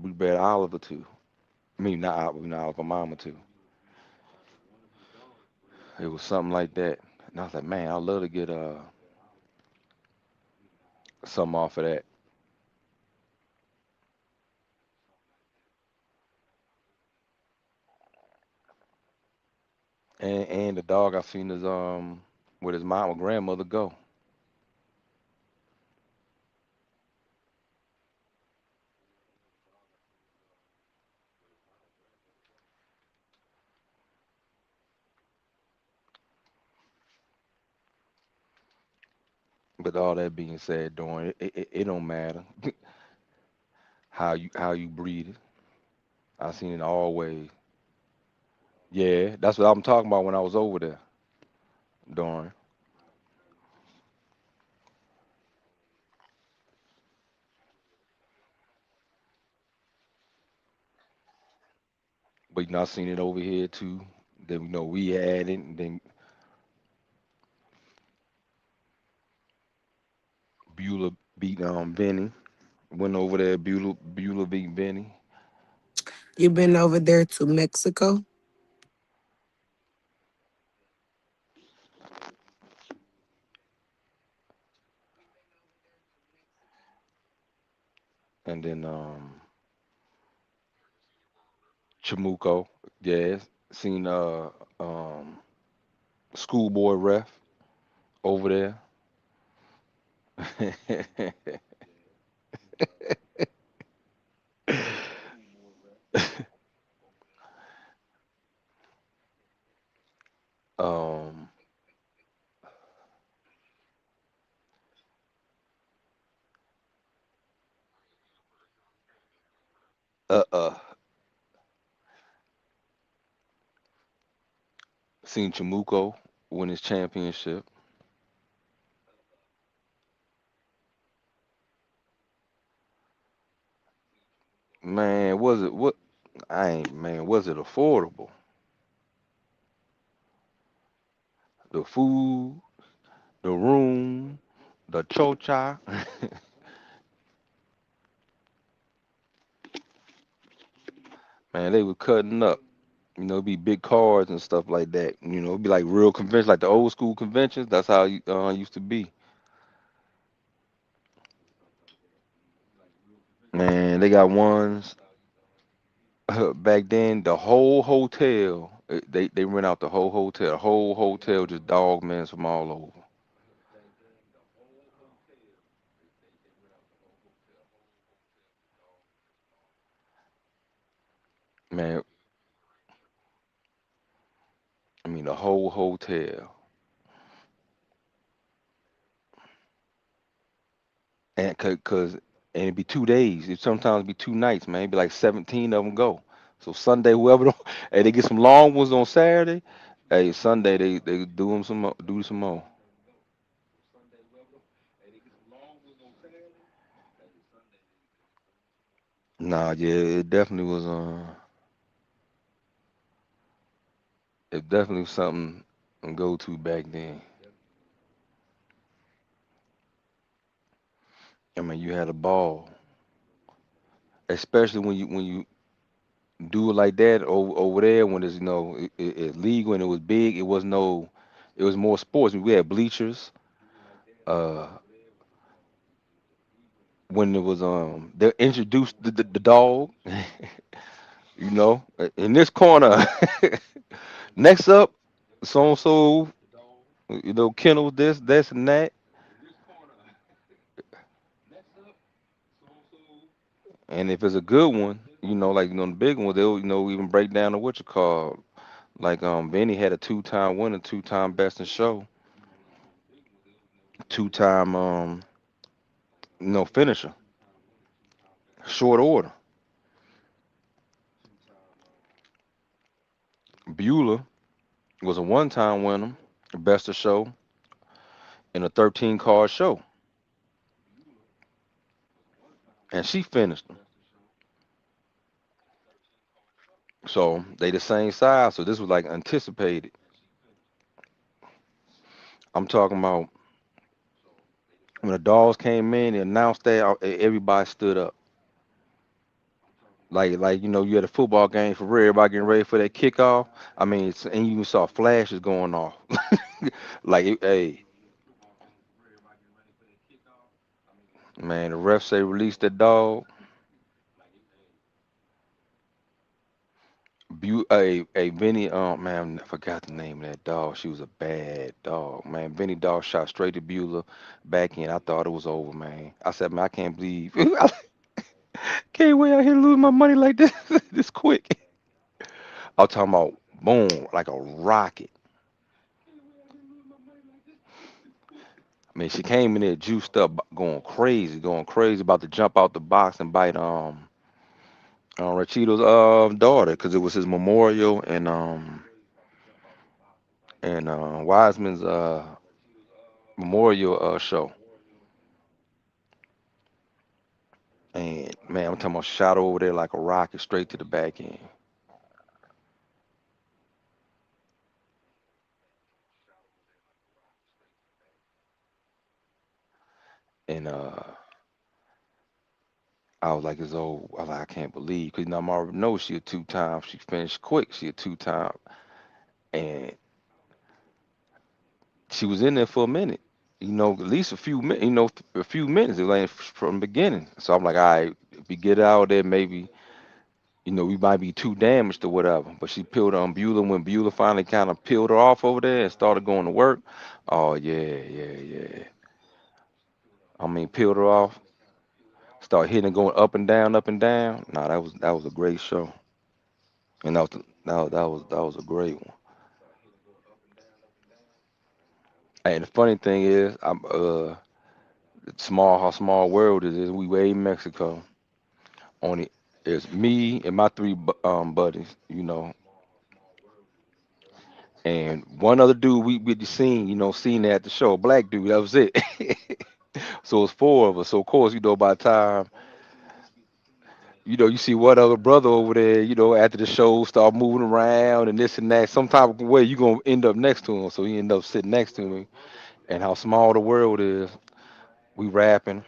we bred Oliver to. I mean, not Oliver Mama to. It was something like that. And I was like, man, I'd love to get something off of that. And the dog I seen his with his mom or grandmother go. But all that being said, Doing it don't matter how you breed it. I seen it always. Yeah, that's what I'm talking about when I was over there, Doing. But I seen it over here too. Then we had it, and then Beulah beat Benny. Went over there, Beulah beat Benny, You been over there to Mexico? and then Chamuco. Yeah, seen um schoolboy ref over there. um uh uh seen Chamuco win his championship. Man, was it what I ain't man, was it affordable? The food, the room, the chocha. Man, they were cutting up. It'd be big cars and stuff like that. It'd be like real conventions, like the old school conventions. That's how you used to be. Man, they got ones back then. The whole hotel, they rent out the whole hotel. The whole hotel just dog men from all over. Man, I mean the whole hotel, and cause and it'd be 2 days. It sometimes be 2 nights. Man, it'd be like 17 of them go. So Sunday, whoever, hey, they get some long ones on Saturday. Hey, Sunday they do some more. Nah, yeah, it definitely was something to go to back then. I mean, you had a ball, especially when you do it like that over there when it's it's legal and it was big. It was more sports. We had bleachers. Uh, when it was they introduced the dog, in this corner. Next up, so and so, kennel this and that. And if it's a good one, like the big one, they'll even break down the what you call. Like Benny had a two-time winner, two-time best in show, two-time finisher, short order. Beulah was a one-time winner, best of show, in a 13 card show, and she finished him. So they the same size. So this was like anticipated. I'm talking about when the dogs came in and announced that everybody stood up. Like you had a football game for real, everybody getting ready for that kickoff. I mean, and you even saw flashes going off. Like, hey, man, the ref say release that dog. Benny, man, I forgot the name of that dog. She was a bad dog, man. Benny dog shot straight to Beulah, back in. I thought it was over, man. I said, man, I can't believe, I can't wait out here to lose my money like this, this quick. I'm talking about boom, like a rocket. I mean, she came in there juiced up, going crazy, about to jump out the box and bite Rachito's daughter, because it was his memorial and Wiseman's memorial show. And man, I'm talking about shot over there like a rocket straight to the back end. And I was like, it's old. I was like, I can't believe, because I'm already know she a two time. She finished quick. She a two time, and she was in there for a minute. At least a few minutes. A few minutes. It was like from the beginning. So I'm like, all right, if we get out there, maybe we might be too damaged or whatever. But she peeled on Beulah when Beulah finally kind of peeled her off over there and started going to work. Oh yeah, yeah, yeah. I mean, peeled her off, start hitting, going up and down, up and down. Nah, that was a great show, and that was a great one. And the funny thing is, I'm small how small world it is. We way in Mexico. Only it's me and my three buddies, and one other dude we just seen, seen at the show, a black dude. That was it. So it's four of us. So of course, by the time you see what other brother over there, after the show start moving around and this and that, some type of way you gonna end up next to him. So he end up sitting next to me. And how small the world is. We rapping.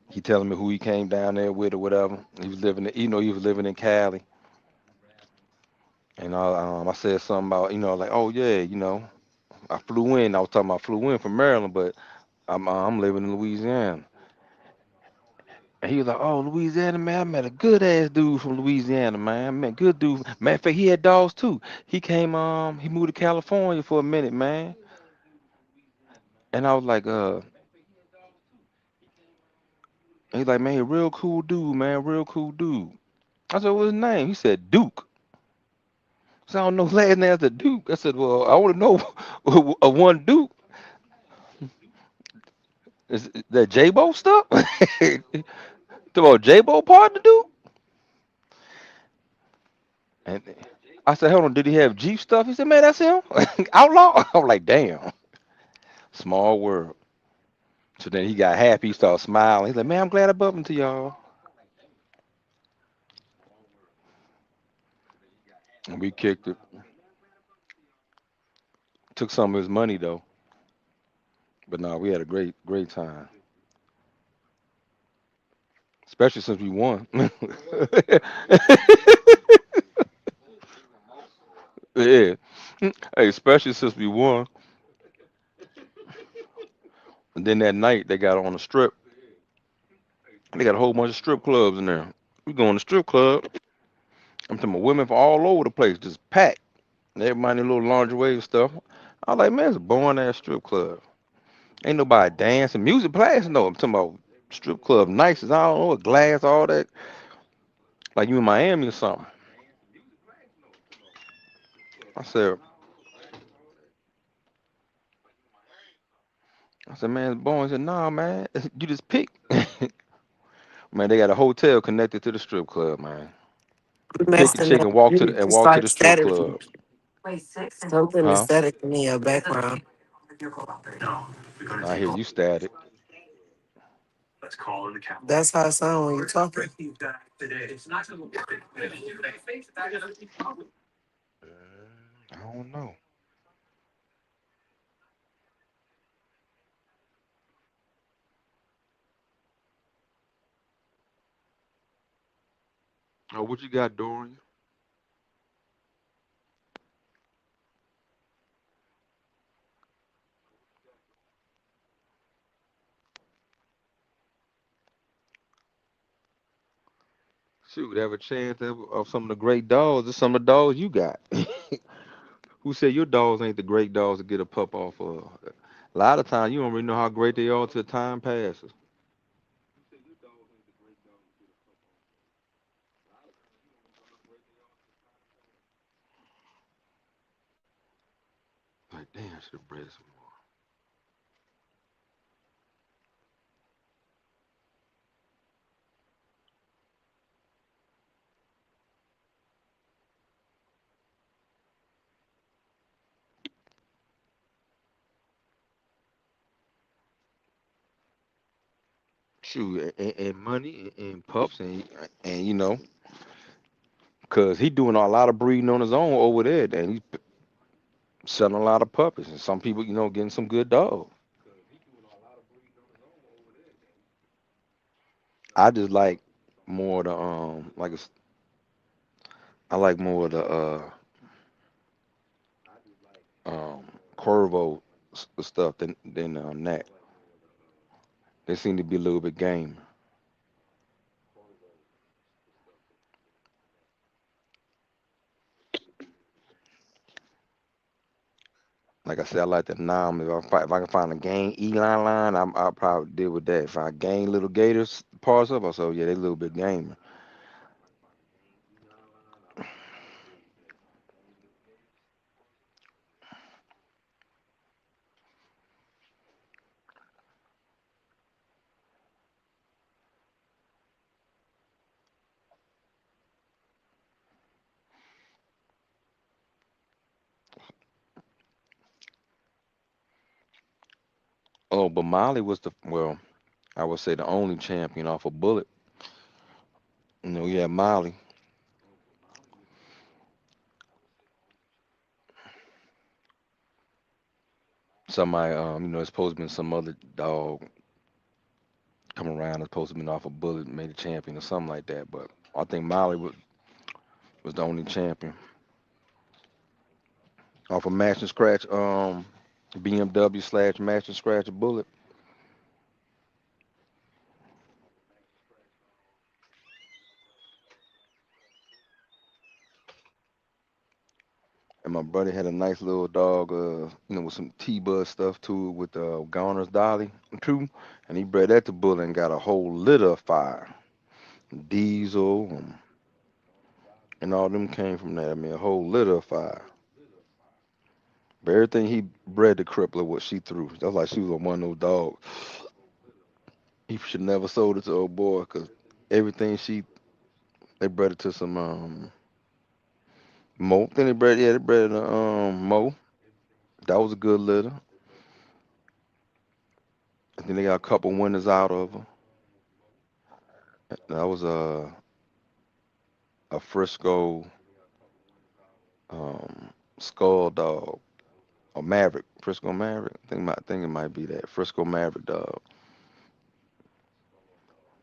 He telling me who he came down there with or whatever. He was living in Cali. And I said something about, like, oh yeah, I flew in. I was talking about I flew in from Maryland, but I'm living in Louisiana. And he was like, oh, Louisiana, man, I met a good ass dude from Louisiana, man. I met good dude. Matter of fact, he had dogs too. He moved to California for a minute, man. And I was like, he's like, man, he a real cool dude, man, real cool dude. I said, what's his name? He said Duke. So I don't know his last name. I said Duke. I said, well, I want to know a one Duke. Is that J-Bo stuff? Talk about J-Bo partner Duke? And I said, hold on, did he have Jeep stuff? He said, man, that's him. Outlaw. I'm like, damn, small world. So then he got happy. He started smiling. He's like, man, I'm glad I bumped into y'all. And we kicked it. Took some of his money though. But no, we had a great, great time. Especially since we won. Yeah. Hey, especially since we won. And then that night they got on the strip. They got a whole bunch of strip clubs in there. We go in the strip club. I'm talking about women from all over the place, just packed. And everybody in little lingerie and stuff. I was like, man, it's a boring ass strip club. Ain't nobody dancing. Music blasting though. I'm talking about strip club nice as I don't know, glass, all that. Like you in Miami or something. I said, man, it's boring. He said, nah, man, you just pick. Man, they got a hotel connected to the strip club, man. Pick a Messing chick up. and walk to You the and just walk to like the strip static. club. Something is Huh? static in your background. I hear you static. That's how it sounds when you're talking. I don't know. Oh, what you got, Dorian? Shoot, have a chance of some of the great dogs. Or some of the dogs you got. Who said your dogs ain't the great dogs to get a pup off of? A lot of times you don't really know how great they are till time passes. Like, damn, I should have bred some more. Shoot, and money and pups and cause he doing a lot of breeding on his own over there, and he's selling a lot of puppies, and some people, getting some good dogs. I just like more the I like more of the um Corvo stuff than that. They seem to be a little bit game. Like I said, I like the Nam. If I can find a gang Eline line, I'll probably deal with that. If I gang little Gators parts of, I say, oh, yeah, they a little bit gamer. Oh, but Molly was I would say the only champion off a bullet. Yeah, Molly. Somebody, it's supposed to be some other dog come around. It's supposed to be off a bullet, made a champion or something like that. But I think Molly was the only champion off a match and scratch. BMW slash match and scratch bullet. And my brother had a nice little dog, with some T-Buzz stuff to it with Garner's Dolly too. And he bred that to bullet and got a whole litter of fire. Diesel and all them came from that. I mean, a whole litter of fire. But everything he bred the crippler, what she threw. That's like she was on one of those dogs. He should never sold it to old boy because everything they bred it to some Mo. Then they bred it to Mo. That was a good litter. And then they got a couple winners out of her. That was a Frisco Skull dog or Maverick. Frisco Maverick. I think it might be that Frisco Maverick dog.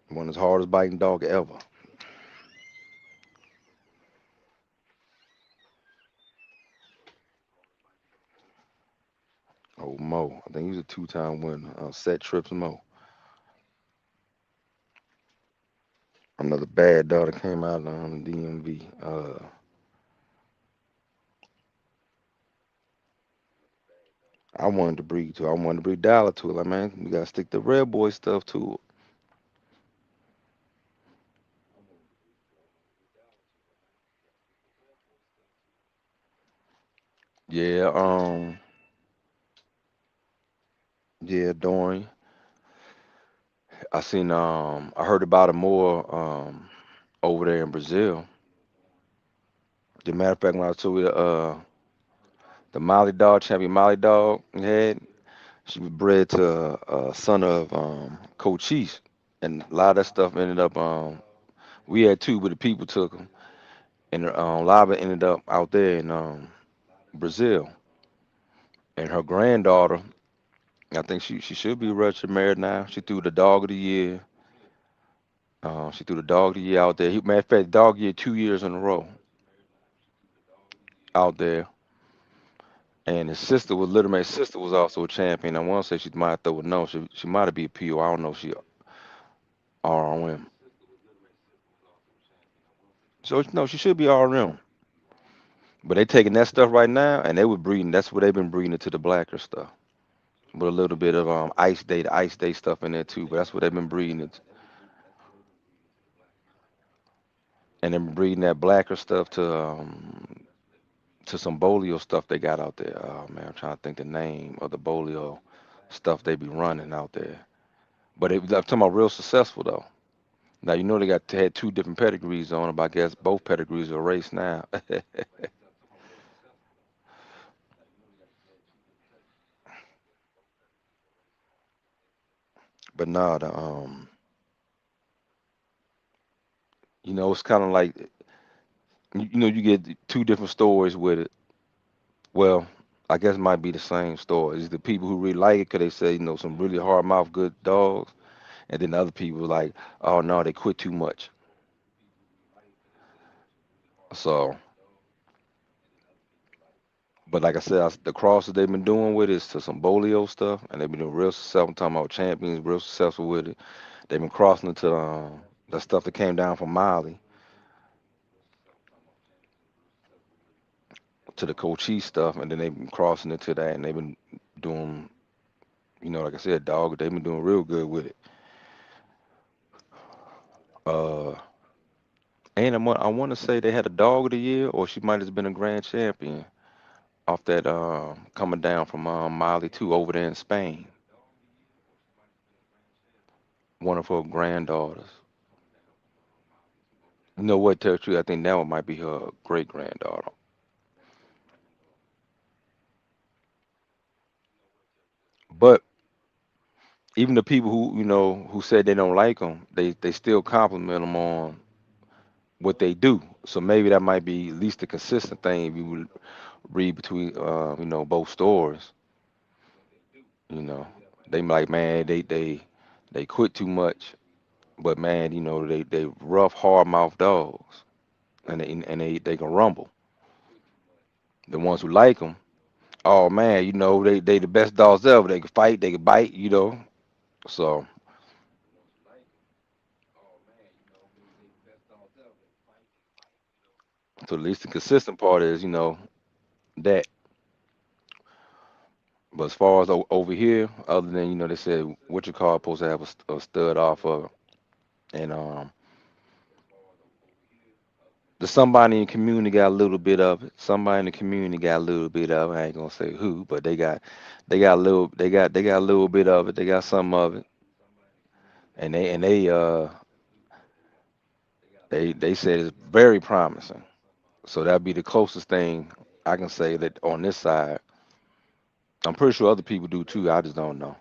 One of the hardest biting dog ever. Oh, Mo. I think he was a two-time winner. Set Trips Mo. Another bad dog that came out on the DMV. I wanted to breed too. I wanted to breed Dollar to it. Like, man, we gotta stick the Red Boy stuff to it. Yeah, yeah, Dorian. I heard about it more over there in Brazil. The matter of fact, when I told you the Molly dog, champion Molly dog he had, she was bred to a son of Cochise. and a lot of that stuff ended up. We had two, but the people took them, and a lot of it ended up out there in Brazil. And her granddaughter, I think she should be registered married now. She threw the dog of the year. She threw the dog of the year out there. Matter of fact, dog of the year 2 years in a row out there. And his sister was also a champion. I want to say she might throw a no. She might be a PO. I don't know if she RRM. So no, she should be RRM. But they taking that stuff right now, and they were breeding. That's what they've been breeding into the blacker stuff, with a little bit of the ice day stuff in there too. But that's what they've been breeding it, and then breeding that blacker stuff to some bolio stuff they got out there. Oh man, I'm trying to think the name of the bolio stuff they be running out there. But I'm talking about real successful though. Now you know they had two different pedigrees on them. But I guess both pedigrees are raced now. But nah, it's kind of like you get two different stories with it. Well, I guess it might be the same story. It's the people who really like it because they say some really hard mouth good dogs, and then the other people like, oh no, they quit too much. So, but like I said, the crosses they've been doing with it is to some bolio stuff, and they've been doing real successful. I'm talking about champions, real successful with it. They've been crossing it to the stuff that came down from Mali to the Cochise stuff, and then they've been crossing it to that, and they've been doing, like I said, dog. They've been doing real good with it. Uh, and I want to say they had a dog of the year, or she might have been a grand champion off that coming down from Mali too over there in Spain. One of her granddaughters. You know what? Tell you the truth, I think that one might be her great granddaughter. But even the people who said they don't like them, they still compliment them on what they do. So maybe that might be at least a consistent thing if you would read between both stories. You know, they like man they quit too much, but man they rough hard mouth dogs and they can rumble. The ones who like them, oh man, they the best dogs ever. They can fight, they can bite, So so at least the consistent part is that. But as far as over here, other than they said what you call supposed to have a stud off of, and the somebody in the community got a little bit of it. Somebody in the community got a little bit of it. I ain't gonna say who, but they got a little bit of it. They got some of it, and they said it's very promising. So that'd be the closest thing I can say that on this side. I'm pretty sure other people do too. I just don't know.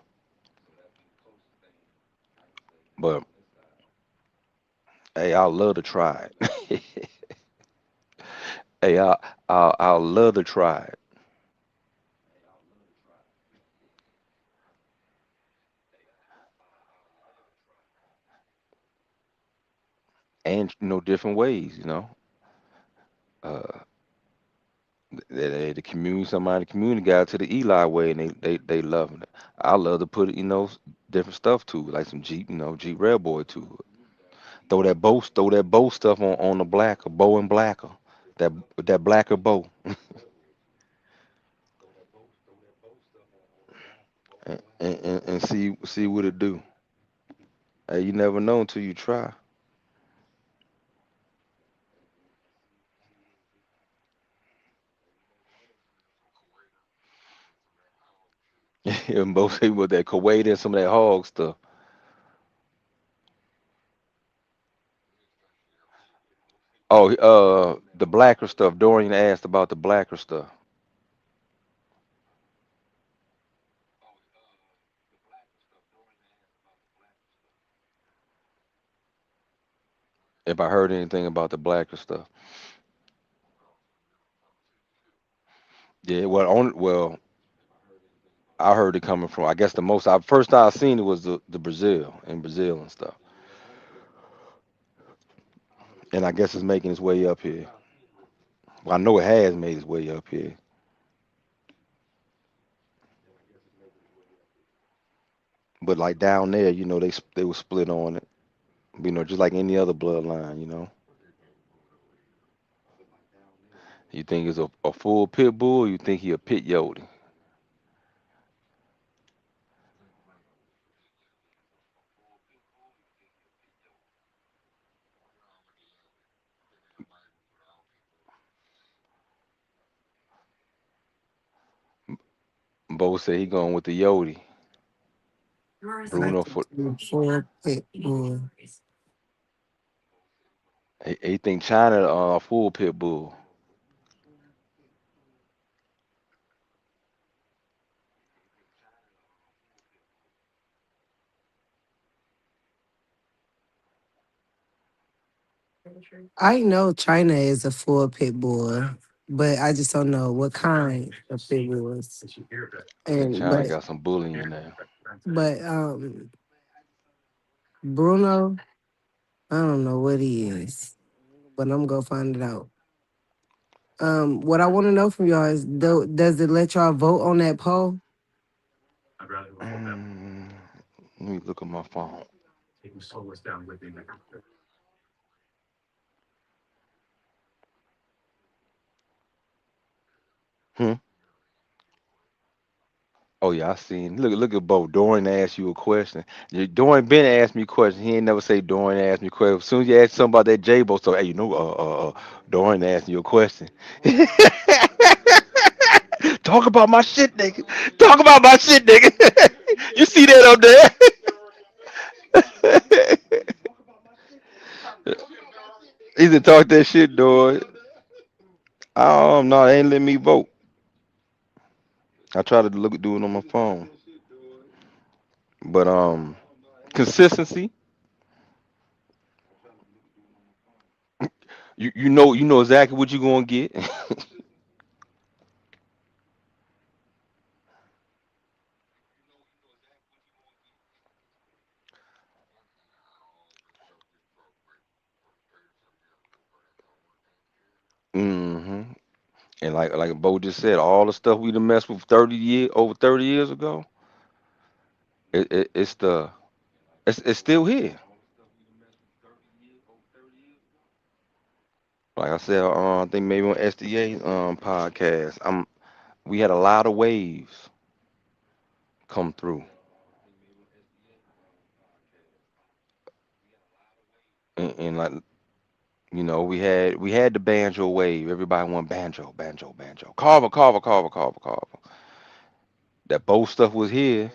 But hey, I'd love to try it. Hey, I'll love to try it. And different ways. Uh, the community, somebody in the community got to the Eli way, and they loving it. I love to put different stuff to it, like some Jeep, Jeep Red Boy to it. Throw that bow stuff on the blacker, bow and blacker, that blacker bow, and see what it do. Hey, you never know until you try. And both people with that Kuwait and some of that hog stuff. Oh, the blacker stuff. Dorian asked about the blacker stuff. If I heard anything about the blacker stuff, yeah. I heard it coming from. I guess the most I first I seen it was the Brazil in Brazil and stuff, and I guess it's making its way up here. Well, I know it has made its way up here, but like down there, they were split on it. Just like any other bloodline. You think it's a full pit bull, or you think he a pit Yodi? Bo said he going with the Yodi. Like Bruno for the full pit bull. he think China a full pit bull. I know China is a full pit bull, but I just don't know what kind of pit bulls. I think And China got some bullying in there. but Bruno, I don't know what he is, but I'm gonna find it out. What I want to know from y'all is, does it let y'all vote on that poll? Mm, let me look at my phone. Hmm? Oh yeah, I seen. Look at Bo. Dorian asked you a question. Dorian been asked me a question. He ain't never say Dorian asked me a question. As soon as you ask something about that J-Bo, so hey, Dorian asked you a question. Talk about my shit, nigga. Talk about my shit, nigga. You see that up there? He said, talk that shit, dog. No, they ain't let me vote. I tried to do it on my phone, but consistency. You know exactly what you gonna get. hmm And like Bo just said, all the stuff we done messed with 30 years ago, it's it's still here. Like I said, I think maybe on SDA podcast, we had a lot of waves come through, and like we had the banjo wave. Everybody want banjo, banjo, banjo. Carver, Carver, Carver, Carver, Carver. That Bo stuff was here,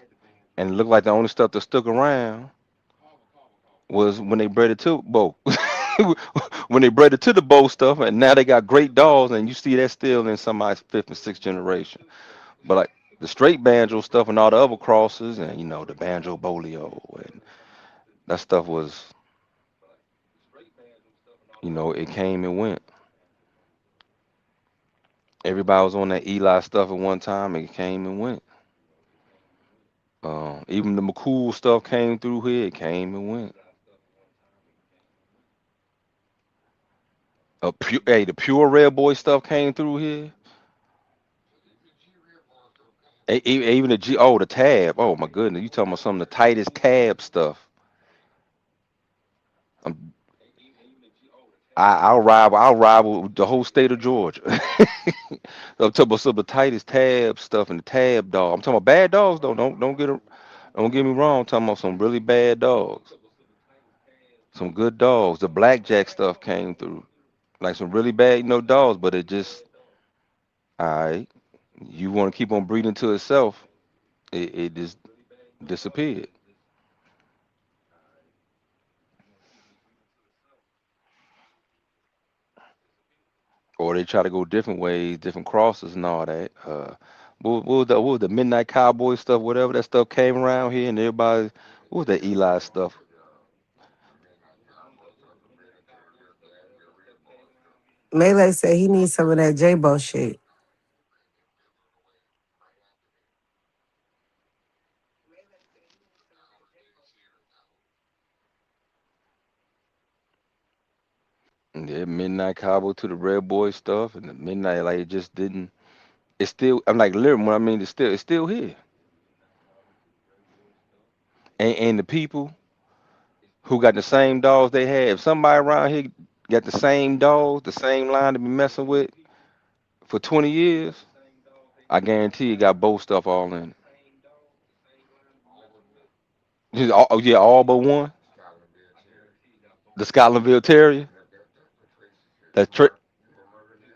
and it looked like the only stuff that stuck around was when they bred it to Bo. When they bred it to the Bo stuff, and now they got great dogs, and you see that still in somebody's fifth and sixth generation. But like the straight banjo stuff and all the other crosses, and the banjo bolio, and that stuff was, it came and went. Everybody was on that Eli stuff at one time. It came and went. Even the McCool stuff came through here. It came and went. Hey, the pure red boy stuff came through here. Even the tab. Oh my goodness, you talking about some of the tightest tab stuff. Um, I'll rival the whole state of Georgia. I'm talking about some of the tightest tab stuff and the tab dog. I'm talking about bad dogs though. Don't get me wrong. I'm talking about some really bad dogs. Some good dogs. The blackjack stuff came through. Like some really bad, dogs, but it just, all right. You want to keep on breeding to itself, it just disappeared. Or they try to go different ways, different crosses and all that. What was the Midnight Cowboy stuff, whatever that stuff came around here, and everybody, what was that Eli stuff? Melee said he needs some of that J-Bo shit. Yeah, Midnight Cowboy to the Red Boy stuff, and the Midnight like it just didn't. It's still. I'm like literally. When I mean, it's still here. And the people who got the same dogs they had. If somebody around here got the same dogs, the same line to be messing with for 20 years, I guarantee you got both stuff all in it. Just all, oh yeah, all but one. The Scotlandville Terrier. That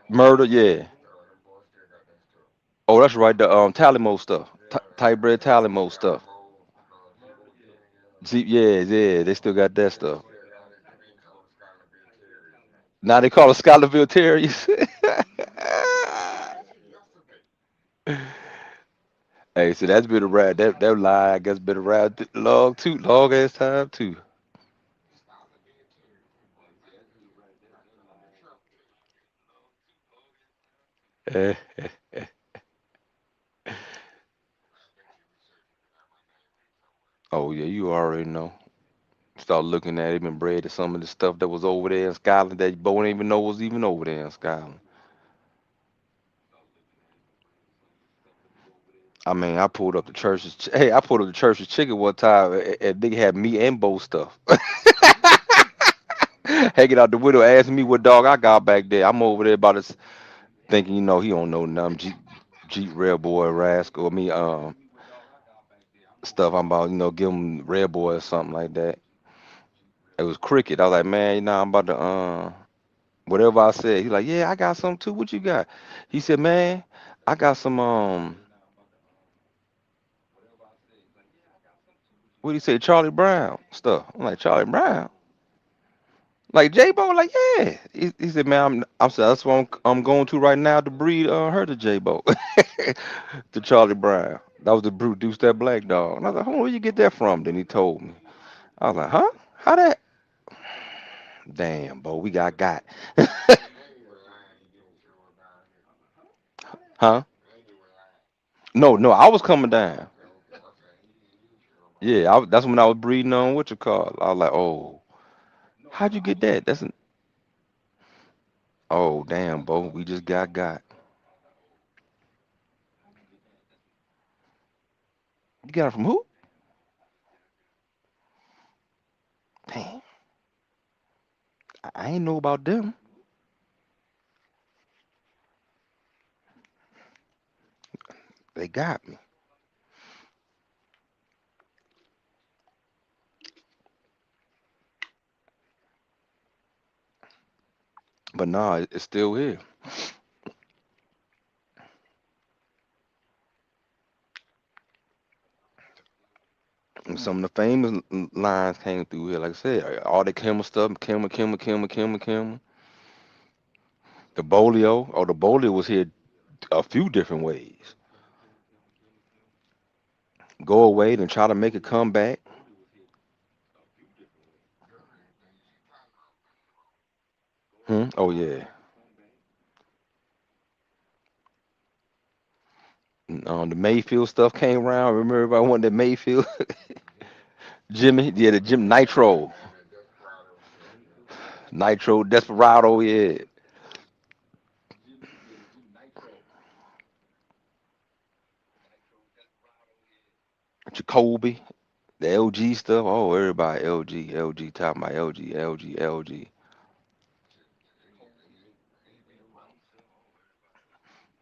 murder, yeah. Oh, that's right. The Talimo stuff, type bred Talimo stuff. See, yeah, yeah, they still got that stuff. Now they call it Scotlandville Terriers. Hey, so that's been around. That lie, I guess, been around long ass time too. Eh, oh yeah, you already know. Start looking at him and bred to some of the stuff that was over there in Scotland that Bo didn't even know was even over there in Scotland. I mean, I pulled up the church's. Hey, I pulled up the church's chicken one time, and they had me and Bo stuff hanging out the window, asking me what dog I got back there. I'm over there about this, thinking, he don't know nothing. Jeep Red Boy Rascal, me stuff. I'm about, give him Red Boy or something like that. It was cricket. I was like, man, I'm about to whatever I said. He's like, yeah, I got some too. What you got? He said, man, I got some what do you say, Charlie Brown stuff. I'm like, Charlie Brown. Like J-Bo, like, yeah. He said, man, I'm sorry, that's what I'm going to right now to breed her to J-Bo. To Charlie Brown. That was the brute Deuce that black dog. And I was like, where you get that from? Then he told me. I was like, huh? How that? Damn, Bo, we got. Huh? No, no, I was coming down. Yeah, that's when I was breeding on what you call. I was like, oh, how'd you get that? Oh, damn, Bo, we just got. You got it from who? Damn, I ain't know about them. They got me. But nah, it's still here. And some of the famous lines came through here. Like I said, all the Kimmer stuff, Kimmer. The Bolio. Oh, the Bolio was here a few different ways. Go away, then try to make a comeback. Hmm? Oh, yeah. The Mayfield stuff came around. Remember everybody wanted that Mayfield? Jimmy, yeah, the Jim Nitro. Nitro Desperado, yeah. Jacoby, the LG stuff. Oh, everybody LG, talking about LG.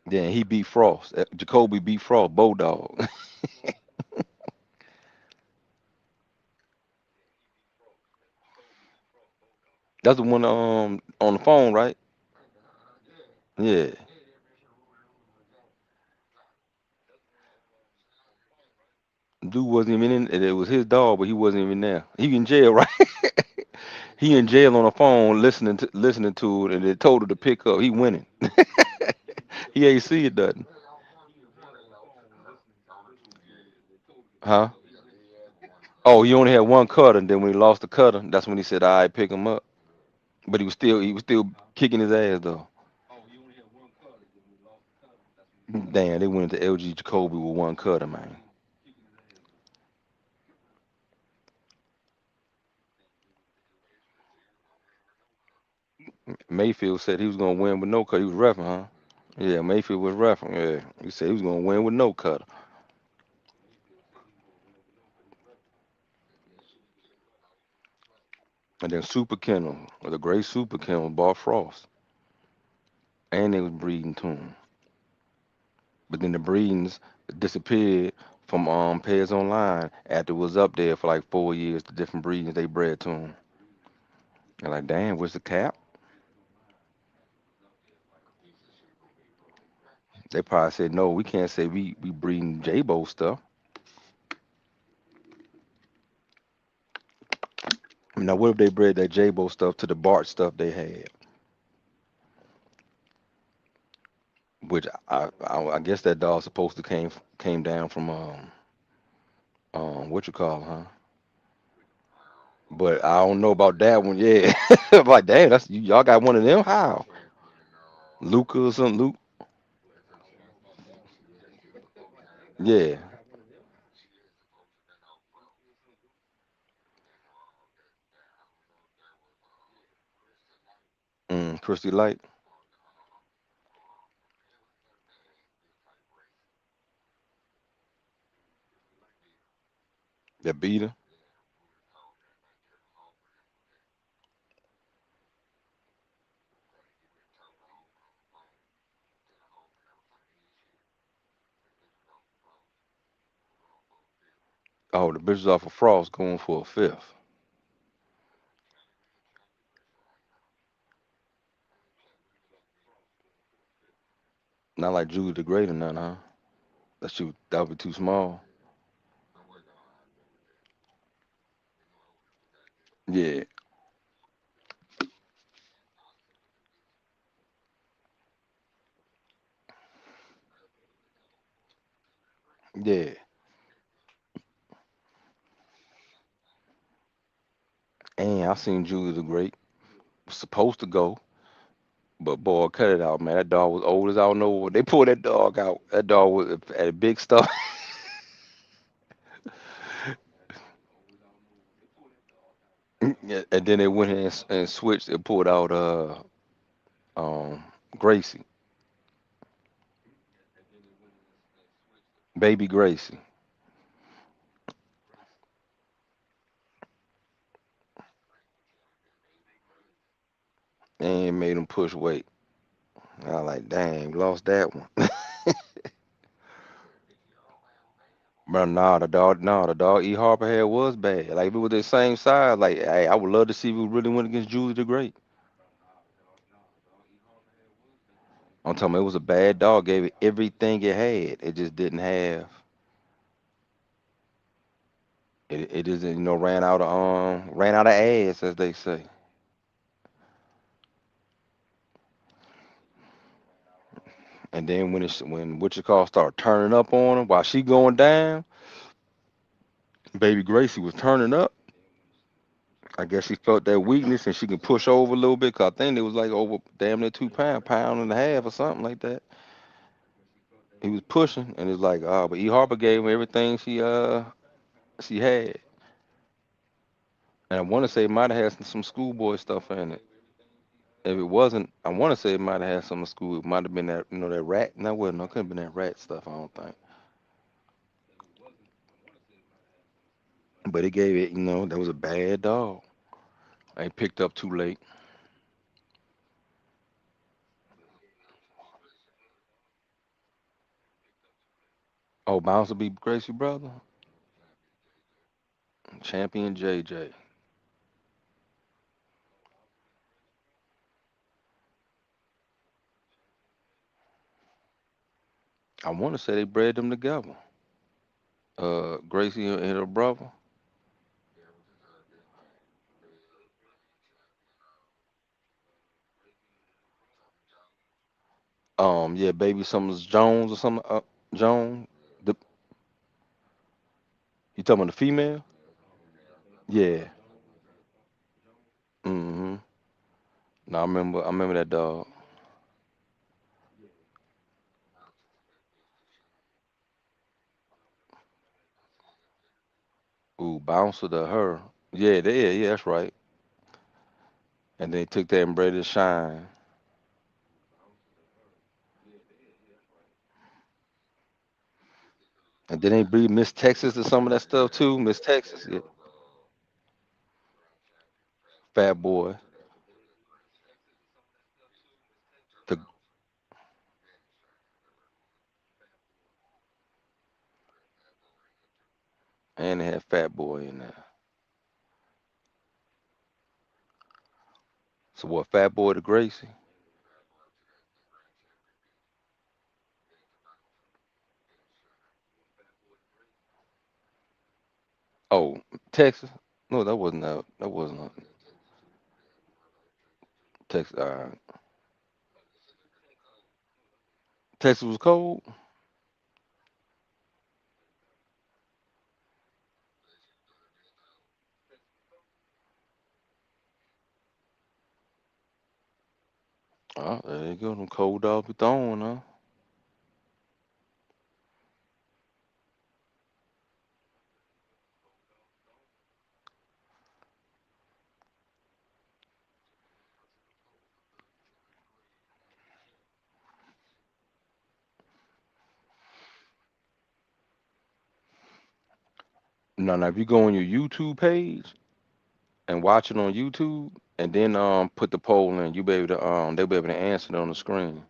Then he beat Frost. Jacoby beat Frost, Bulldog. That's the one on the phone, right? Yeah. Dude wasn't even in. It was his dog, but he wasn't even there. He in jail, right? He in jail on the phone listening to it, and they told her to pick up. He winning. He ain't see it nothing. Huh? Oh, he only had one cutter, and then when he lost the cutter, that's when he said, "I pick him up." But he was still kicking his ass though. Damn, they went into LG Jacoby with one cutter, man. Mayfield said he was gonna win with no cutter. He was reffing, huh? Yeah, Mayfield was reffing. Yeah, he said he was gonna win with no cutter. And then Super Kennel, the great Super Kennel, bought Frost, and they was breeding to him. But then the breedings disappeared from Pairs Online after it was up there for like 4 years. The different breedings they bred to him. And like, damn, where's the cap? They probably said no. We can't say we breeding J-Bo stuff. Now, what if they bred that J-Bo stuff to the Bart stuff they had? Which I guess that dog supposed to came down from what you call it, huh? But I don't know about that one. Yeah, I'm like damn, y'all got one of them. How? Luca or something? Luke? Yeah. Christy Light. That beat her. Oh, the bitches off of Frost going for a fifth. Not like Julie the Great or nothing, huh? That would be too small. Yeah, yeah. And I seen Julie the Great was supposed to go, but boy, cut it out, man. That dog was old as I don't know what. They pulled that dog out. That dog was at a big stuff. Yeah, and then they went in and switched and pulled out um Gracie, baby Gracie, and made him push weight. I was like, dang, lost that one. Bro, nah, the dog E Harper had was bad. Like if it was the same size, like hey, I would love to see if we really went against Julie the Great. I'm talking about it was a bad dog, gave it everything it had. It just didn't have it just ran out of ass as they say. And then when what you call start turning up on him while she going down, baby Gracie was turning up. I guess she felt that weakness and she can push over a little bit. Cause I think it was like over damn near 2 pound, pound and a half or something like that. He was pushing and it's like, but E Harper gave him everything she had. And I want to say it might have had some schoolboy stuff in it. If it wasn't, I want to say it might have had some school. It might have been that that rat. No, well, no, it couldn't have been that rat stuff. I don't think. But it gave it, that was a bad dog. I picked up too late. Oh, Bounce will be Gracie brother, champion JJ. I want to say they bred them together. Gracie and her brother. Yeah, baby, something's Jones or something. Jones. The You talking about the female? Yeah. Mm-hmm. No, I remember that dog. Ooh, bouncer to her. Yeah, that's right. And they took that and braided it shine. And then they breed Miss Texas to some of that stuff too. Miss Texas, yeah. Fat boy. The and they had Fat Boy in there. So what? Fat Boy to Gracie. Oh, Texas. No, that wasn't that. That wasn't Texas. Texas was cold. Oh, there you go. Them cold dogs be throwing, huh? Now, if you go on your YouTube page and watch it on YouTube, and then put the poll in, you be able to they'll be able to answer it on the screen.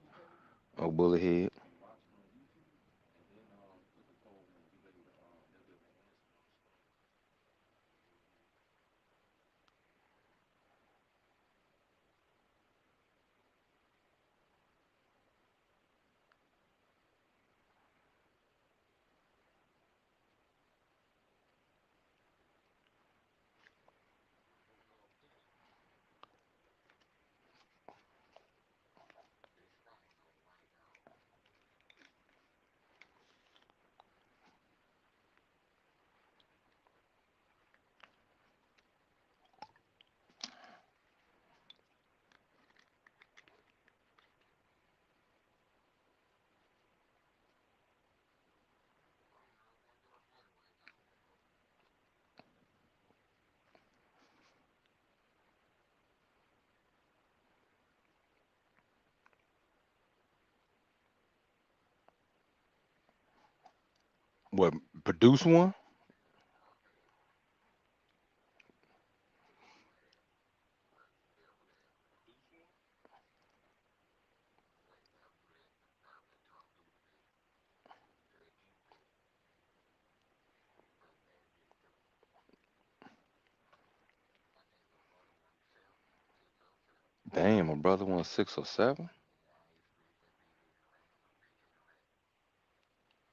Oh, bullet head. What? Produce one? Damn, my brother won 6 or 7.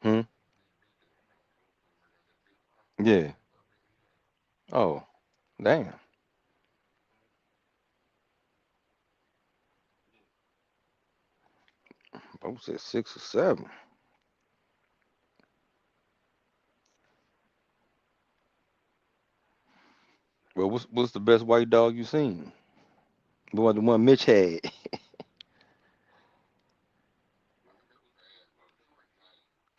Hmm. Yeah. Oh, damn. I would say 6 or 7. Well, what's the best white dog you seen? The one Mitch had.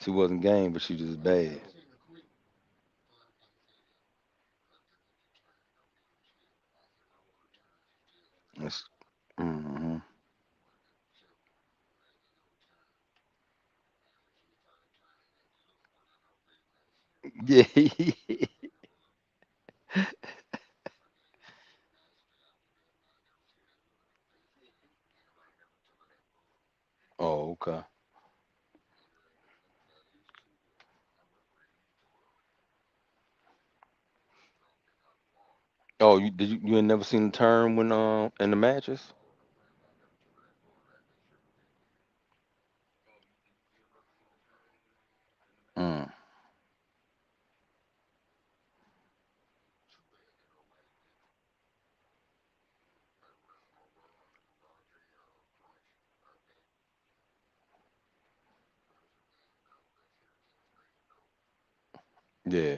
She wasn't game, but she just bad. That's, hmm. Yeah. Oh, okay. Oh, you ain't never seen the term when in the matches? Mm. Yeah.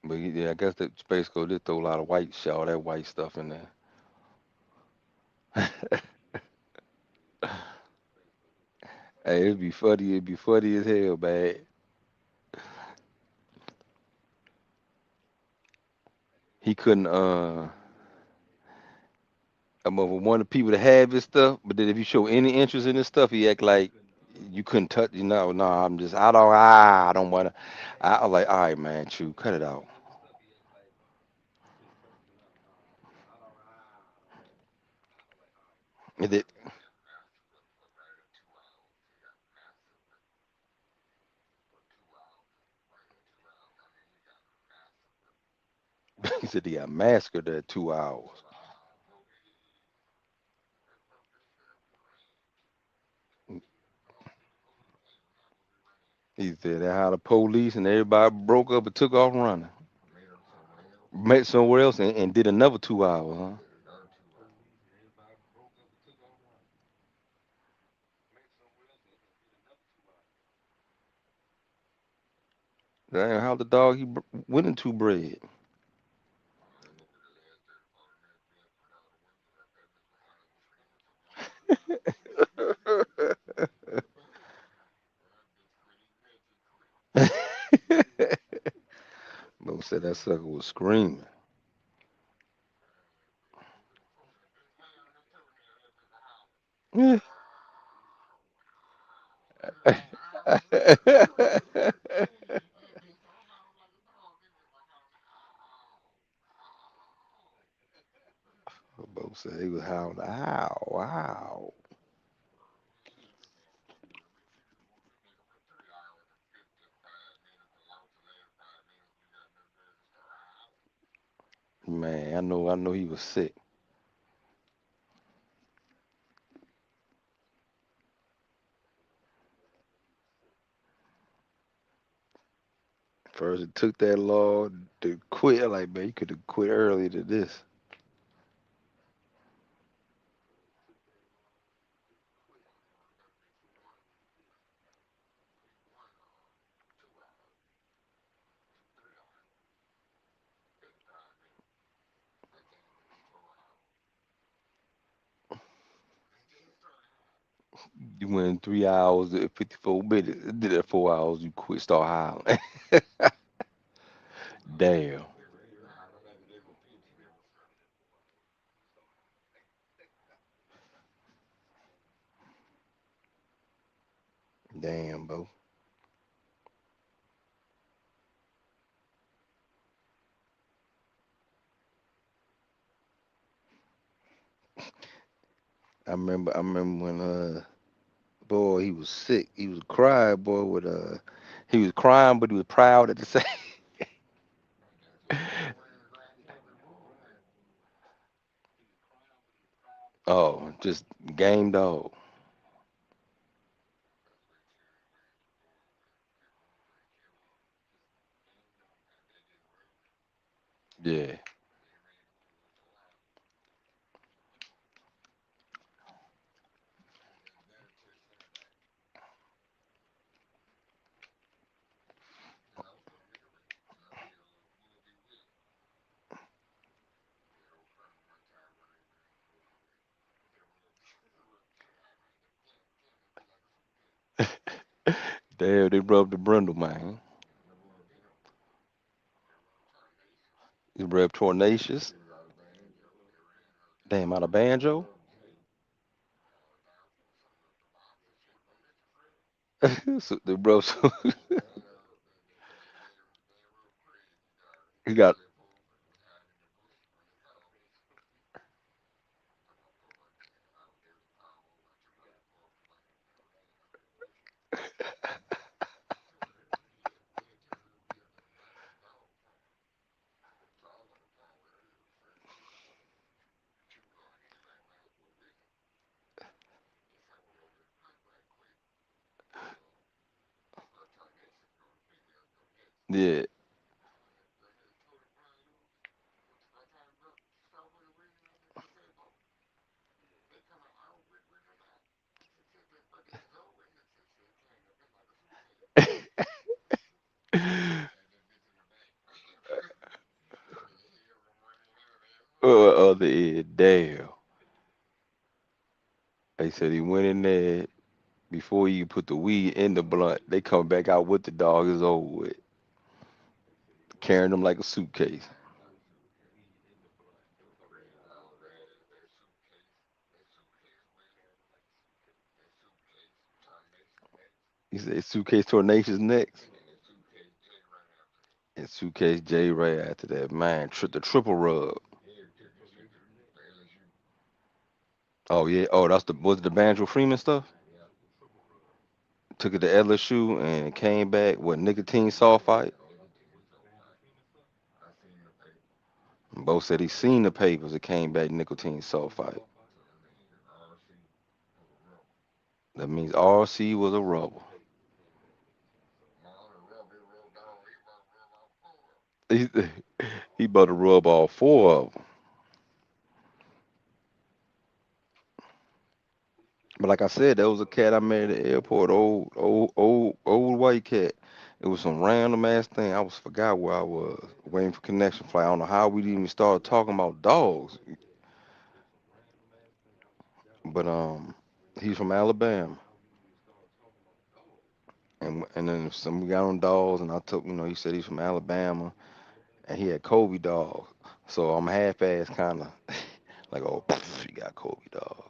But yeah, I guess that Space Coast did throw a lot of white shit, all that white stuff in there. Hey, it'd be funny. It'd be funny as hell, man. He couldn't. I'm of one of the people that have his stuff, but then if you show any interest in his stuff, he act like you couldn't touch. You know, no, I'm just. I don't want to. I was like, all right, man, true, cut it out. And then, he said he got massacred at 2 hours. He said that how the police and everybody broke up and took off running. Met somewhere else and did another 2 hours, huh? Damn, how the dog went into bread? Mo said that sucker was screaming. Bo said he was howling. Ow, wow. Man, I know he was sick. First it took that long to quit. I'm like, man, you could have quit earlier than this. You went 3 hours and 54 minutes. Did that 4 hours, you quit, start howling. Damn. Damn, bro. I remember when boy, he was sick. He was crying, boy, with he was crying but he was proud at the same. Oh, just game dog. Yeah. Damn, they rubbed the brindle, man. He rubbed tornacious. Damn, out of banjo. So they rubbed. He got. Yeah. Other end. Damn. They said he went in there. Before you put the weed in the blunt, they come back out with the dog is over with, carrying them like a suitcase. He said suitcase tornacious next, and suitcase J Ray after that. Man, the triple rub. Oh yeah. Oh, that's the was it the Banjo Freeman stuff? Took it to LSU and came back with nicotine sulfite. Bo said he seen the papers. It came back nicotine sulfite. That means RC was a rubber. He, he about to rub all four of them. But like I said, there was a cat I met at the airport, old white cat. It was some random ass thing. I was forgot where I was waiting for connection flight. I don't know how we even started talking about dogs, but he's from Alabama, and then some we got on dogs, and I took he said he's from Alabama, and he had Kobe dogs. So I'm half ass kind of like, oh, you got Kobe dogs.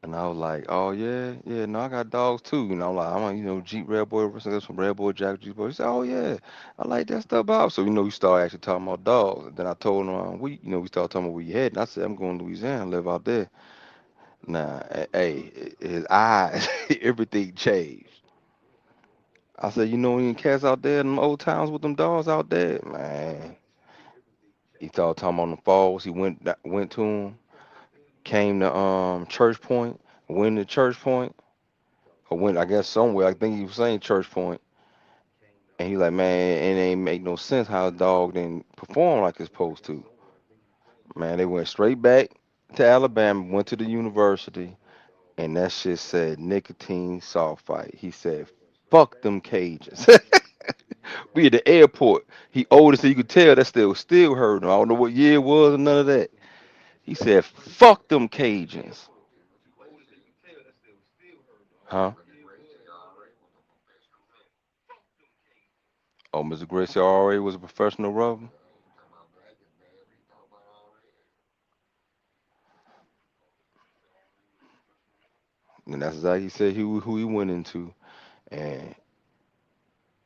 And I was like, oh yeah, yeah, no, I got dogs too. I'm like, I'm a, Jeep Red Boy, some Red Boy, Jack Jeep Boy. He said, oh yeah, I like that stuff out. So we start actually talking about dogs. And then I told him, we started talking about where you heading. I said, I'm going to Louisiana, live out there. Nah, hey, his eyes, everything changed. I said, any cats out there in them old towns with them dogs out there, man. He started talking about the falls. He went to him, came to Church Point, went to Church Point. Or went, I guess, somewhere. I think he was saying Church Point, and he like, man, it ain't make no sense how a dog didn't perform like it's supposed to. Man, they went straight back to Alabama, went to the university, and that shit said nicotine sulfite. He said, fuck them Cajuns. We at the airport. He older, so you could tell that still hurt him. I don't know what year it was or none of that. He said, fuck them Cajuns. Huh? Oh, Mr. Gracie already was a professional rubber. And that's exactly he said who he went into. And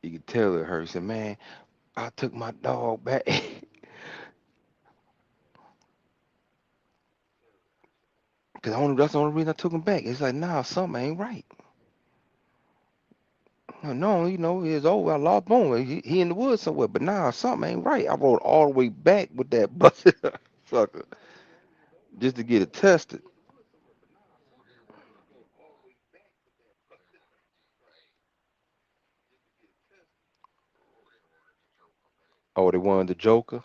you could tell it hurt. He said, man, I took my dog back. Cause that's the only reason I took him back. It's like, nah, something ain't right. No, it's over. I lost bone. He in the woods somewhere. But nah, something ain't right. I rode all the way back with that busted sucker just to get it tested. Oh, they wanted the Joker.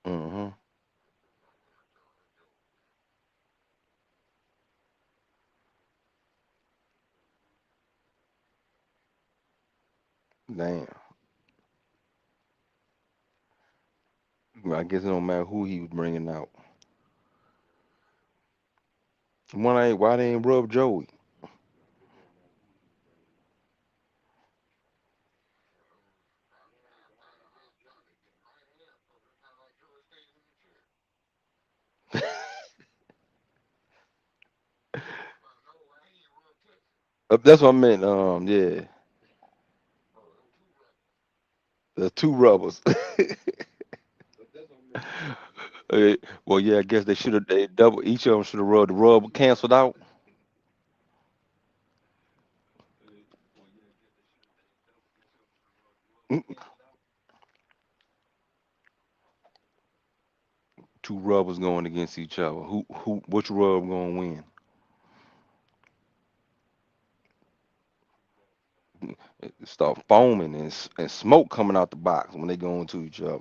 Mm-hmm. Damn. Well, I guess it don't matter who he was bringing out. Why they ain't rub Joey? That's what I meant. Yeah, the two rubbers. Well, yeah, I guess they double each of them should have rubbed the rub canceled out. Mm, two rubbers going against each other. Which rub gonna win? It start foaming and smoke coming out the box when they go into each other.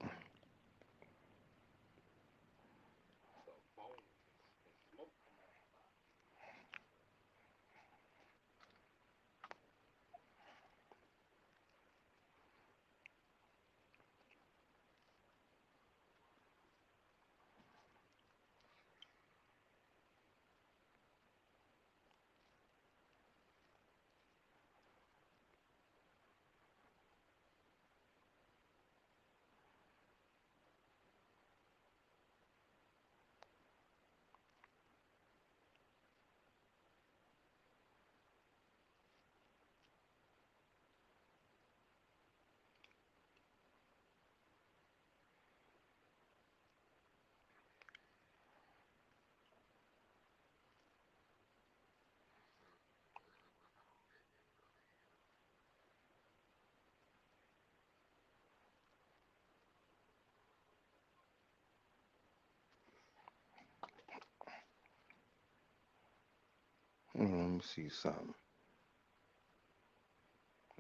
Let me see something.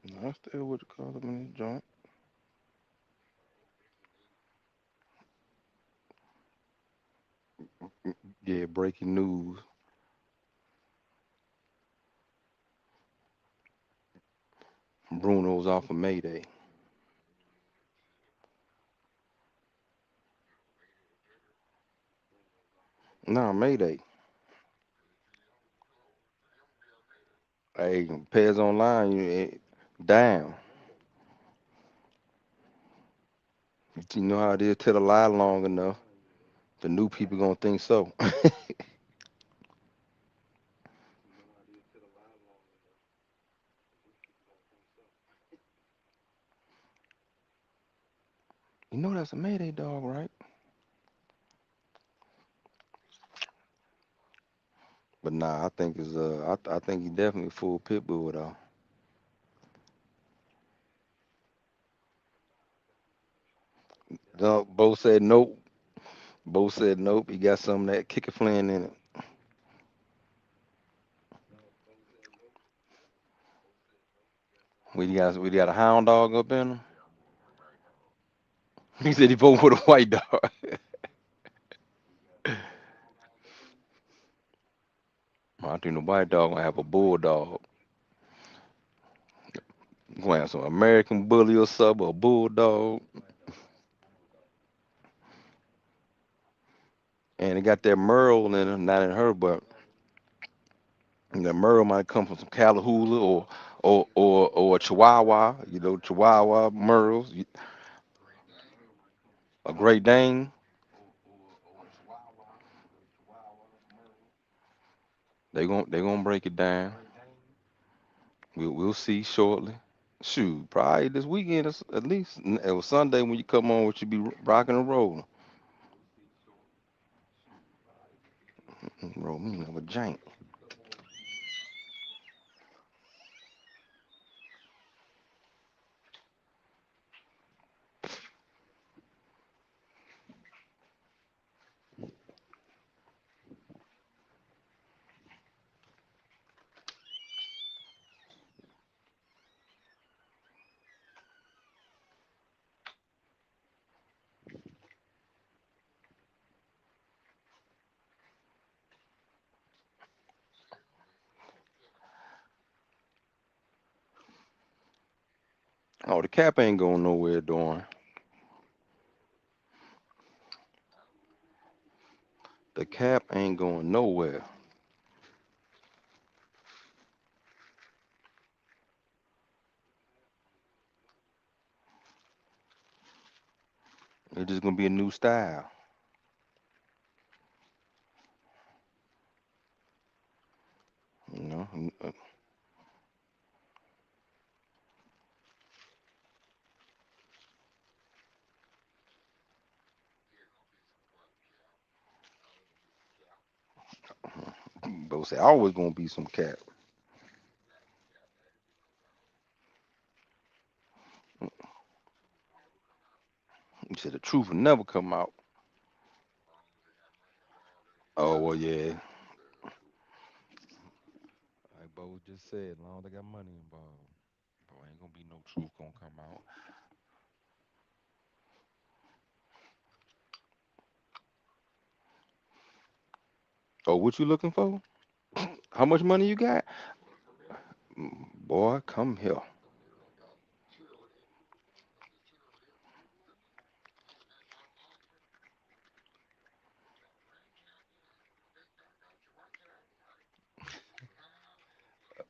No, I still would call them in the joint. Yeah, breaking news. Bruno's off of Mayday. Nah, Mayday. Hey, Pez Online, down. You know how it is. Tell a lie long enough, the new people gonna think so. You know that's a Mayday dog, right? But nah, I think it's I think he definitely full pit bull though. No, both said nope. Both said nope. He got some of that kicker flin in it. We got a hound dog up in him. He said he voted for the white dog. I think the white dog gonna have a bulldog. Gonna have some American bully or something, a bulldog. And it got that Merle in it, not in her, but the Merle might come from some Catahoula or a Chihuahua. You know, Chihuahua Merles, a Great Dane. They gonna break it down. We'll see shortly. Shoot, probably this weekend at least. It was Sunday when you come on, which you be rocking and rolling. Roll me another jank. Oh, the cap ain't going nowhere, Doing. The cap ain't going nowhere. It's just gonna be a new style. You know, but say always gonna be some cap. You said the truth will never come out. Oh well, yeah. Like Bo just said, as long as they got money involved, bro, ain't gonna be no truth gonna come out. Oh, what you looking for? How much money you got? Boy, come here.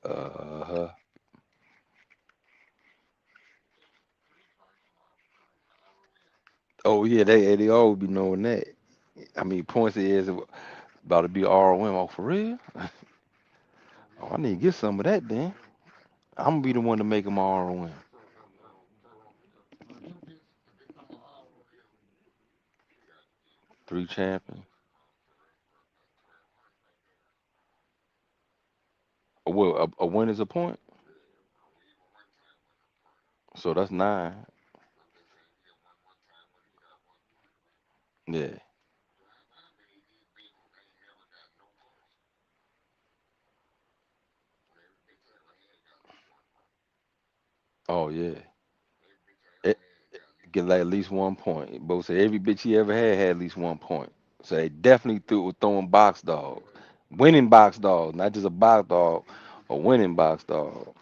Uh huh. Oh yeah, they always be knowing that. I mean, points is about to be ROM. Oh, for real? Oh, I need to get some of that then. I'm gonna be the one to make them ROM. Three champions. Well, a win is a point, so that's nine. Yeah. Oh yeah. It, get like at least 1 point. Both said every bitch he ever had at least 1 point. So they definitely threw throwing box dogs. Winning box dogs, not just a box dog, a winning box dog.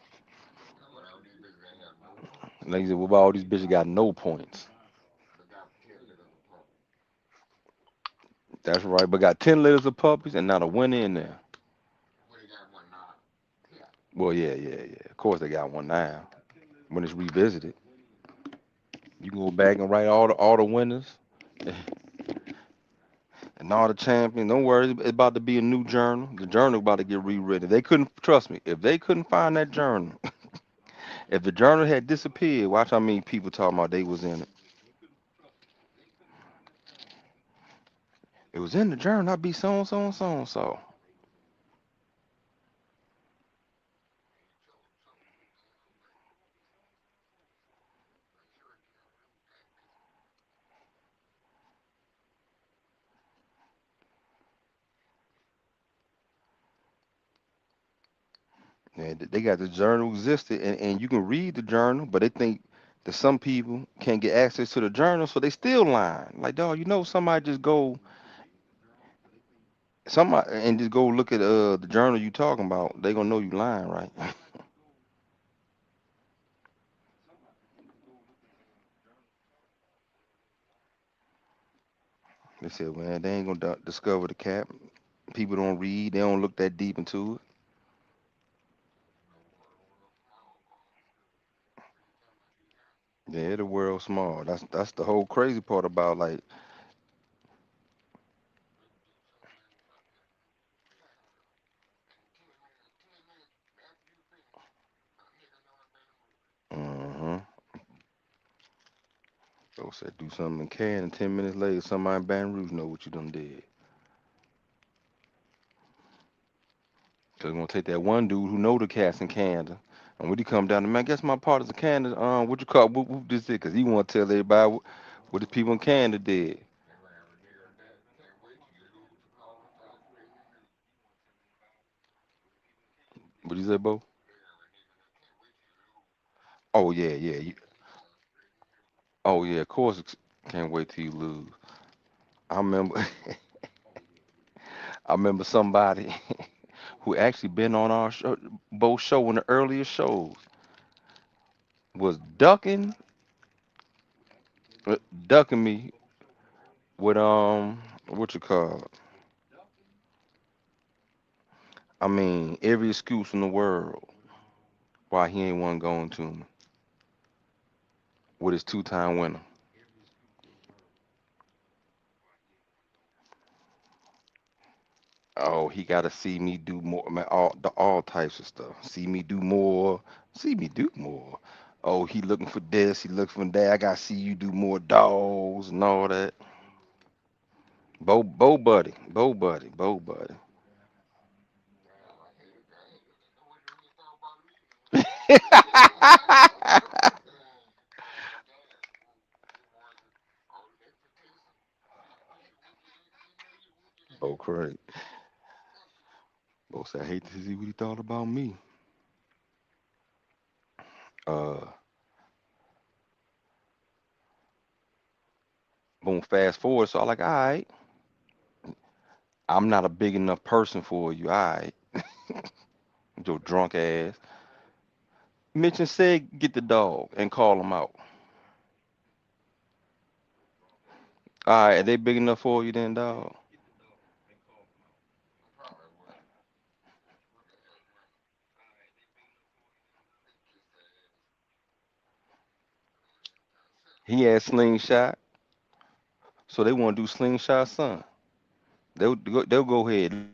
Like I said, what about all these bitches got no points? That's right, but got 10 litters of puppies and not a winner in there. Well, yeah, yeah, yeah. Of course they got one now. When it's revisited, you can go back and write all the winners and all the champions. Don't worry, it's about to be a new journal. The journal about to get rewritten. They couldn't trust me. If they couldn't find that journal, if the journal had disappeared, watch how many people talking about they was in it. It was in the journal. I'd be so and so and so and so. And they got the journal existed, and you can read the journal, but they think that some people can't get access to the journal, so they still lying. Like, dog, somebody just go somebody and just go look at the journal you talking about. They gonna know you lying, right? They said, man, they ain't gonna discover the cap. People don't read. They don't look that deep into it. Yeah, the world's small. That's the whole crazy part about like, uh-huh. So said do something in can, and 10 minutes later, somebody in Baton Rouge know what you done did. So they're gonna take that one dude who know the cats in Canada, and when he come down, man, guess my part is in Canada. What you call whoop this is? Cause he want to tell everybody what the people in Canada did. What you say, Bo? Oh yeah, yeah. Oh yeah. Of course, can't wait till you lose. I remember, I remember somebody who actually been on our show, Bo show in the earlier shows was uh, ducking me with what you call? I mean, every excuse in the world why he ain't one going to me with his two-time winner. Oh, he got to see me do more, man. All types of stuff. See me do more. See me do more. Oh, he looking for this. He looking for that. I got to see you do more dogs and all that. Bo buddy. Bo crazy. Bo said, I hate to see what he thought about me. Uh, boom, fast forward. So I like, all right, I'm not a big enough person for you. All right, your drunk ass. Mitch and said, get the dog and call him out. All right, are they big enough for you then, dog? He had slingshot, so they want to do slingshot son. They'll go ahead.